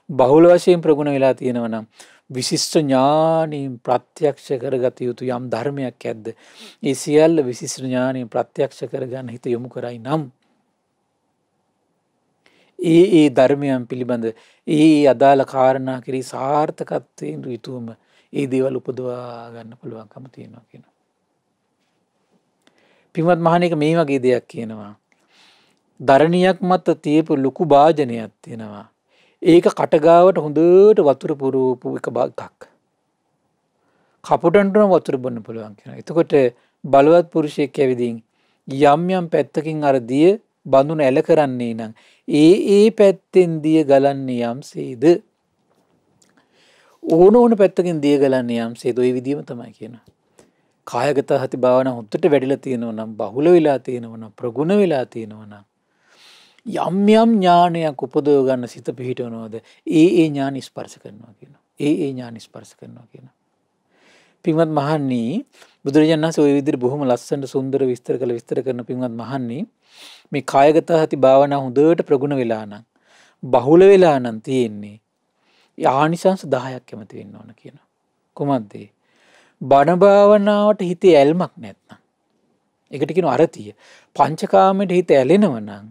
බහුල වශයෙන් ප්‍රගුණ වෙලා තියෙනවා නම් විශිෂ්ට ඥානින් ප්‍රත්‍යක්ෂ කරගත යුතු යම් ධර්මයක් ඇද්ද ඒ සියල්ල විශිෂ්ට ඥානින් ප්‍රත්‍යක්ෂ කරගන්න හිත යොමු කරයි නම් ඒ ධර්මයන් පිළිබඳ ඒ අදාළ කාරණා කෙරෙහි සාර්ථකත්වයෙන් යුතුවම ඒ දේවල් උපදවා ගන්න පුළුවන්කම තියෙනවා කියනවා. පින්වත් මහණේක මේ වගේ දෙයක් කියනවා. ධරණියක් මත තියපු ලොකු භාජනයක් තියෙනවා. ඒක කටගාවට හොඳට වතුර පුරවපු එක එකක්. කපුටන්ටම වතුර බොන්න පුළුවන් කියනවා. එතකොට බලවත් පුරුෂයෙක් ඇවිදින් යම් යම් පැත්තකින් අර දිය බඳුන ඇල කරන්නේ නම් ඒ පැත්තෙන් දිය ගලන්නේ යම්සේද ඕන පැත්තකින් දිය ගලන්නේ යම්සේද ඔය විදිහම තමයි කියනවා. කායගත සති භාවනා හොඳට වැඩිලා තියෙනවා නම් බහුල වෙලා තියෙනවා නම් ප්‍රගුණ වෙලා තියෙනවා නම් යම් යම් ඥානයක් උපදව ගන්න සිත පිහිටවනවාද ඒ ඥාන ස්පර්ශ කරනවා කියනවා. ඒ ඥාන ස්පර්ශ කරනවා කියනවා. පින්වත් මහණනි බුදුරජාණන් වහන්සේ ওই විදිහට බොහොම ලස්සනට සුන්දර විස්තර කරන පින්වත් මහණනි මේ කායගත සති භාවනා හොඳට ප්‍රගුණ වෙලා නම් බහුල වෙලා නම් තියෙන්නේ ආනිසංස 10ක් කැමති වෙන්න ඕන කියනවා. කොහොමද ඒ? බණ භාවනාවට හිතේ ඇල්මක් නැත්නම් ඒකට කියනවා අරතිය. පංචකාමයට හිත ඇලෙනව නම්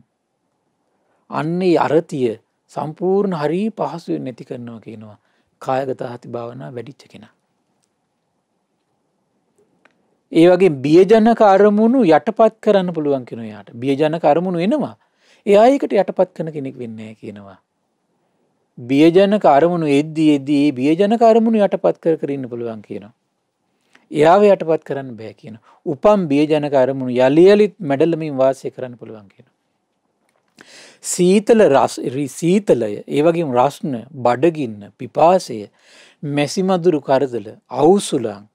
අන්නේ අරතිය සම්පූර්ණ හරි පහසුවෙන් නැති කරනවා කියනවා කායගත සති භාවනා වැඩිච්ච කෙනා. ඒ වගේ බියජනක අරමුණු යටපත් කරන්න පුළුවන් කෙනා යාට. බියජනක අරමුණු එනවා. එයා ඒකට යටපත් කරන කෙනෙක් වෙන්නේ නැහැ කියනවා. බියජනක අරමුණු එද්දී බියජනක අරමුණු යටපත් කර ඉන්න පුළුවන් කියනවා. එයාව යටපත් කරන්න බෑ කියනවා. උපම් බියජනක අරමුණු යලි යලිත් මැඩලමින් වාසය කරන්න පුළුවන් කියනවා. සීතලය, ඒ වගේම රස්න, බඩගින්න, පිපාසය, මැසිමදුරු කරදර, අවුසුලන්,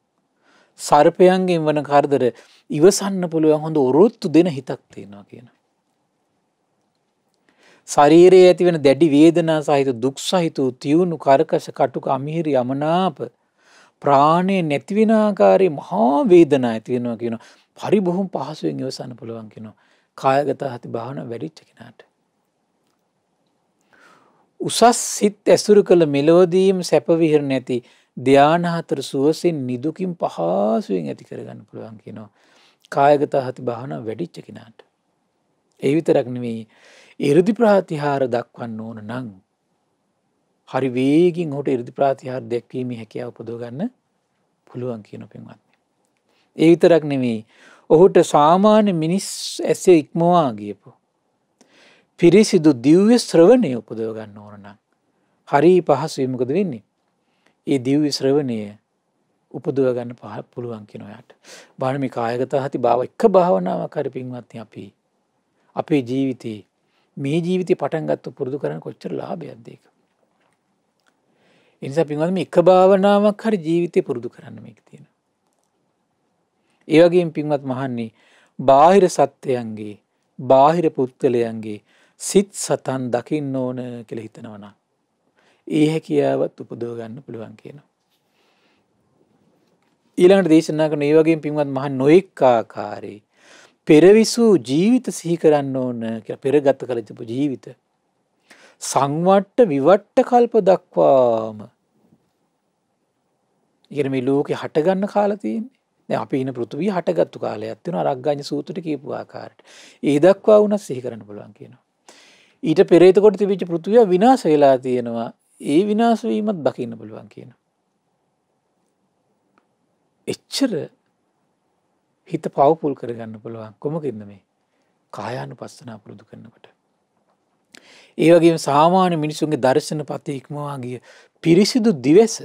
සර්පයන්ගෙන් වන කරදර ඉවසන්න පුළුවන් හොඳ ඔරොත්තු දෙන හිතක් තියෙනවා කියනවා. ශරීරයේ ඇතිවෙන දැඩි වේදනා සහිත දුක් සහිත තියුණු කරකශ කටුක අමිහිරි යමනාප ප්‍රාණය නැති වෙන ආකාරයේ මහා වේදනා ඇති වෙනවා කියනවා. හරි බොහොම පහසුවෙන් ඉවසන්න පුළුවන් කියනවා. කායගත සති භාවනාව වැඩිච්ච කෙනාට. උසස් සිත් ඇසුරු කළ මෙලොවදීම සැප විහර නැති ධාන හතර සුවසින් නිදුකින් පහසුවෙන් ඇති කරගන්න පුළුවන් කියනවා. කායගත සති භාවනාව වැඩිච්ච කෙනාට. ඒ විතරක් නෙවෙයි 이르දි ප්‍රාතිහාර දක්වන්න ඕන නම් හරි වේගින් ඔහුට 이르දි ප්‍රාතිහාර දැක්වීමේ හැකියාව උපදව ගන්න පුළුවන් කියන පින්වත්නි. ඒ විතරක් නෙවෙයි ඔහුට සාමාන්‍ය මිනිස් ඇසේ ඉක්මවා ගියපො පිරිසිදු දිව්‍ය ශ්‍රවණය උපදව ගන්න ඕන නම් හරි පහසුයි. මොකද වෙන්නේ? ඒ දිව්‍ය ශ්‍රවණය උපදව ගන්න පුළුවන් කියන ඔයාට. බාහිර මේ කායගත සති භාව එක භාවනාවක් හරි පින්වත්නි අපි අපේ ජීවිතේ මේ ජීවිතේ පටන් ගත්ත පුරුදු කරන්න කොච්චර ලාභයක්ද ඒක. ඒ නිසා පින්වත්නි මේ එක භාවනාවක් හරි ජීවිතේ පුරුදු කරන්න මේක තියෙනවා. ඒ වගේම පින්වත් මහන්නේ බාහිර සත්‍යයන්ගේ බාහිර පුද්ගලයන්ගේ සිත් සතන් දකින්න ඕන කියලා හිතනවා නම් ඒ හැකියාවත් උපදව ගන්න පුළුවන් කියනවා. ඊළඟට දේශනා කරන ඒ වගේම පින්වත් මහන් නොඑක ආකාරයේ පෙරවිසූ ජීවිත සිහි කරන්න ඕන කියලා පෙරගත කළ තිබු ජීවිත සංවට්ට විවට්ට කල්ප දක්වාම ඉගෙන මේ ලෝකේ හට ගන්න කාලා තියෙන්නේ. දැන් අපි ඉන පෘථුවිය හටගත්තු කාලයක් තියෙනවා රග්ගඤ්ඤ සූත්‍රයේ කියපු ආකාරයට. ඒ දක්වා වුණත් සිහි කරන්න පුළුවන් කියනවා. ඊට පෙර එතකොට තිබිච්ච පෘථුවිය විනාශ වෙලා තියෙනවා. ඒ විනාශ වීමත් දකින්න පුළුවන් කියනවා. එච්චර හිත පවපුල් කරගන්න පුළුවන් කොමකින්ද මේ කායානුපස්සනා පුරුදු කරනකොට. ඒ වගේම සාමාන්‍ය මිනිසුන්ගේ දර්ශන පතේ ඉක්මවා ගිය පිරිසිදු දිවස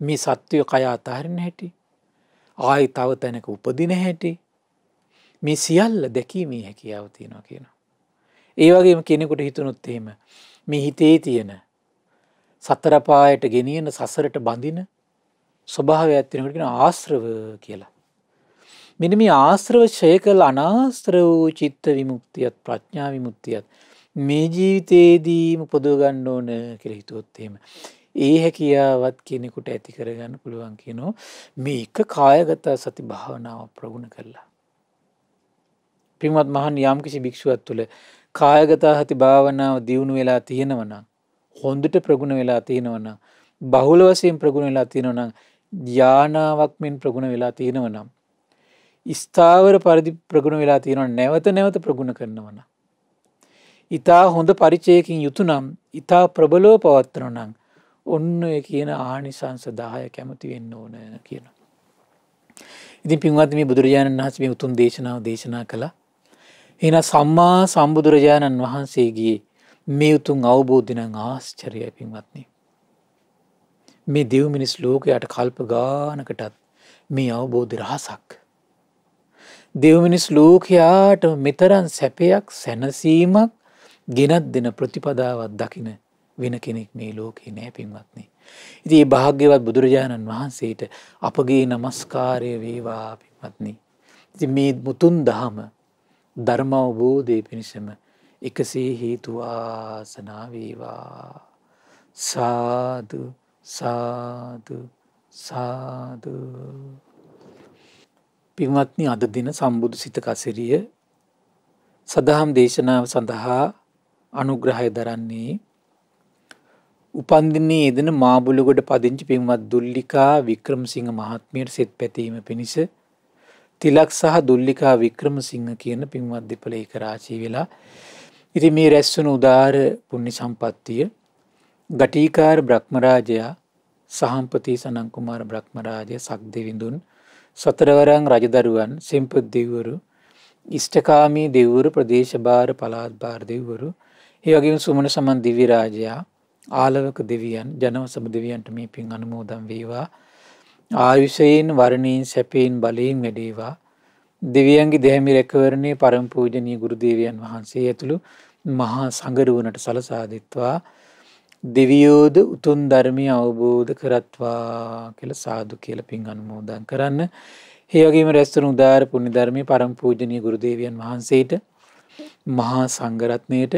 මේ සත්වය කය අතහරින්න හැටි ආයි තව තැනක උපදින හැටි මේ සියල්ල දැකීමේ හැකියාව තියෙනවා කියනවා. ඒ වගේම කෙනෙකුට හිතුනොත් එහෙම මේ හිතේ තියෙන සතර පායට ගෙනියන සසරට බඳින ස්වභාවයක් තියෙනකොට කියන ආශ්‍රව කියලා. මෙන්න මේ ආශ්‍රව ඡය කළ අනාශ්‍රව වූ චිත්ත විමුක්තියත් ප්‍රඥා විමුක්තියත් මේ ජීවිතේදීම උපදව ගන්න ඕන කියලා හිතුවොත් එහෙම ඒ හැකියාවත් කෙනෙකුට ඇති කරගන්න පුළුවන් කියනවා මේ එක කායගත සති භාවනාව ප්‍රගුණ කළා. පින්වත් මහන් යම්කිසි භික්ෂුවක් තුළ කායගත හති භාවනාව දියුණු වෙලා තියෙනවා නම්, හොඳට ප්‍රගුණ වෙලා තියෙනවා නම්, බහුල වශයෙන් ප්‍රගුණ වෙලා තියෙනවා නම්, ඥානාවක් මෙන් ප්‍රගුණ වෙලා තියෙනවා නම්, ස්ථාවර පරිදි ප්‍රගුණ වෙලා තියෙනවා, නැවත නැවත ප්‍රගුණ කරනවා නම්, ඊතා හොඳ පරිචයකින් යුතු නම්, ඊතා ප්‍රබලව පවත්වනවා නම්, ඔන්න ඔය කියන ආනිසංස 10 කැමති වෙන්න ඕන කියනවා. ඉතින් පින්වත් මේ බුදුරජාණන් වහන්සේ මේ උතුම් දේශනාව දේශනා කළා. එහෙනම් සම්මා සම්බුදුරජාණන් වහන්සේගේ මේ උතුම් අවබෝධය නම් ආශ්චර්යයි පින්වත්නි. මේ දෙව් මිනිස් ලෝකයට කල්ප ගානකටත් මේ අවබෝධ රහසක්. දෙව් මිනිස් ලෝකයට මෙතරම් සැපයක් සැනසීමක් ගෙනත් දෙන ප්‍රතිපදාවක් දකින වෙන කෙනෙක් මේ ලෝකේ නෑ පින්වත්නි. ඉතින් මේ භාග්‍යවත් බුදුරජාණන් වහන්සේට අපගේ নমස්කාරය වේවා පින්වත්නි. ඉතින් මේ මුතුන් දහම ධර්ම අවබෝධයේ පිණිසම එකසේ හේතු වාසනා වේවා. සාදු සාදු සාදු. පින්වත්නි, අද දින සම්බුදු සිත කසිරිය සදහම් දේශනාව සඳහා අනුග්‍රහය දරන්නේ උපන්දිනයේ යෙදෙන මාබුලුගොඩ පදිංචි පින්වත් දුල්ලිකා වික්‍රමසිංහ මහත්මියට සෙත් පැතීම පිණිස තිලක් සහ දුල්ලිකා වික්‍රමසිංහ කියන පින්වත් දෙපළ එක රාශී වෙලා ඉතින් මේ රැස්වන උදාර පුණ්‍ය සම්පත්තිය ගටිකාර බ්‍රහ්මරාජයා සහම්පති සනන් කුමාර බ්‍රහ්මරාජය සක්දෙවිඳුන් සතරවරන් රජදරුවන් සෙම්පත් දෙවිවරු ඉෂ්ඨකාමී දෙවිවරු ප්‍රදේශ භාර පළාත් භාර දෙවිවරු ඒ වගේම සුමන සමන් දිව්‍ය රාජයා ආලවක දෙවියන් ජනවසභ දෙවියන්ට මේ පින් අනුමෝදන් වේවා. ආයුෂයෙන් වර්ණයෙන් සැපයෙන් බලයෙන් වැඩේවා. දෙවියන්ගේ දැහැමි රැකවරණේ පරම පූජනීය ගුරු දේවයන් වහන්සේ ඇතුළු මහා සංඝරුවනට සලසා දෙත්වා. දෙවියෝද උතුම් ධර්මය අවබෝධ කරත්වා කියලා සාදු කියලා පින් අනුමෝදන් කරන්න. ඒ වගේම රැස්වන උදාර පුණ්‍ය ධර්මයේ පරම පූජනීය ගුරු දේවයන් වහන්සේට මහා සංඝරත්නයට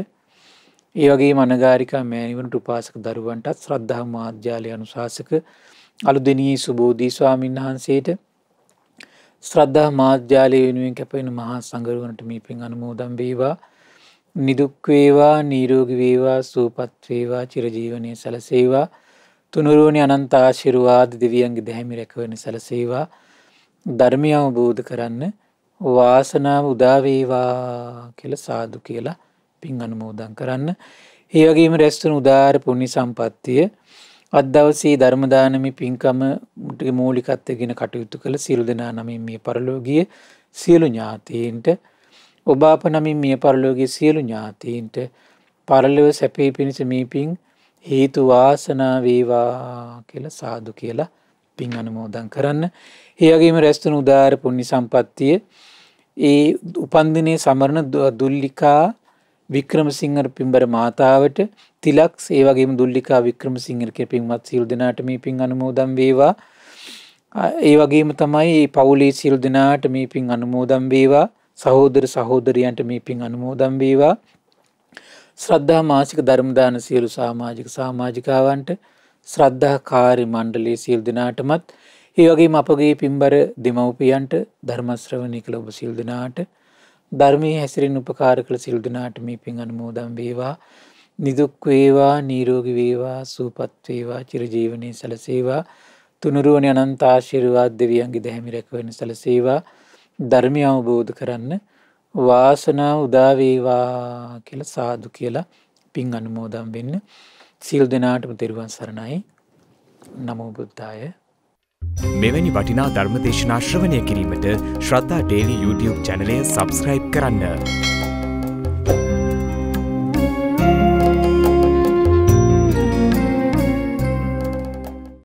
ඒ වගේම අනගාരികා මෑණිවරුන්ට උපාසක දරුවන්ටත් ශ්‍රද්ධා මාධ්‍යාලය අනුශාසක අලුදෙණියේ සුබෝධි ස්වාමීන් වහන්සේට ශ්‍රද්ධා මාධ්‍යාලය වෙනුවෙන් කැපවෙන මහා සංඝරුවනට මේ පින් අනුමෝදන් වේවා. නිදුක් වේවා, නිරෝගී වේවා, සුවපත් වේවා, චිරජීවනයේ සැලසේවා. තුනුරුවනි අනන්ත ආශිර්වාද දෙවියන්ගේ දැහැමි රැකවරණ සැලසේවා. ධර්මය අවබෝධ කරන්න වාසනාව උදා වේවා කියලා සාදු කියලා පින් අනුමෝදන් කරන්න. ඒ වගේම රැස්වන උදාර පුණ්‍ය සම්පත්තිය අද දවසේ ධර්ම දානමේ පින්කම මූලිකත්වයෙන් කටයුතු කළ සියලු දෙනා නමින් මේ පරලෝකීය සියලු ඥාතීන්ට ඔබ අප නමින් මේ පරලෝකීය සියලු ඥාතීන්ට පරලොව සැපේ පිණිස මේ පින් හේතු වාසනා වේවා කියලා සාදු කියලා පින් අනුමෝදන් කරන්න. ඒ වගේම රැස්වන උදාර පුණ්‍ය සම්පත්තිය ඒ උපන්දිනයේ සමරන දුල්ලිකා වික්‍රමසිංහ පින්බර මාතාවට තිලක් ඒ වගේම දුල්ලිකා වික්‍රමසිංහ කියන පින්වත් සියලු දෙනාට මේ පින් අනුමෝදන් වේවා. ඒ වගේම තමයි මේ පවුලේ සියලු දෙනාට මේ පින් අනුමෝදන් වේවා. සහෝදර සහෝදරියන්ට මේ පින් අනුමෝදන් වේවා. ශ්‍රද්ධා මාසික ධර්ම දාන සියලු සමාජික සමාජිකාවන්ට ශ්‍රද්ධා කාර්ය මණ්ඩලයේ සියලු දෙනාටමත් ඒ වගේම අපගේ පින්බර දෙමව්පියන්ට ධර්ම ශ්‍රවණය කළ ඔබ සියලු දෙනාට ධර්මයේ හැසිරෙන උපකාර කළ සියලු දෙනාට මේ පින් අනුමෝදන් වේවා. නිදුක් වේවා, නිරෝගී වේවා, සුවපත් වේවා, චිරජීවනයේ සැලසේවා. තුනුරුවනි අනන්ත ආශිර්වාද දෙවියන්ගේ දැහැමි රැකවරණ සැලසේවා. ධර්මය අවබෝධ කරන්න වාසනාව උදා වේවා කියලා සාදු කියලා පින් අනුමෝදන් වෙන්න. සියලු දෙනාටම තෙරුවන් සරණයි. නමෝ බුද්ධාය. මෙවැනි වටිනා ධර්ම දේශනා ශ්‍රවණය කිරීමට ශ්‍රද්ධා ඩේලි YouTube චැනලය සබ්ස්ක්‍රයිබ් කරන්න.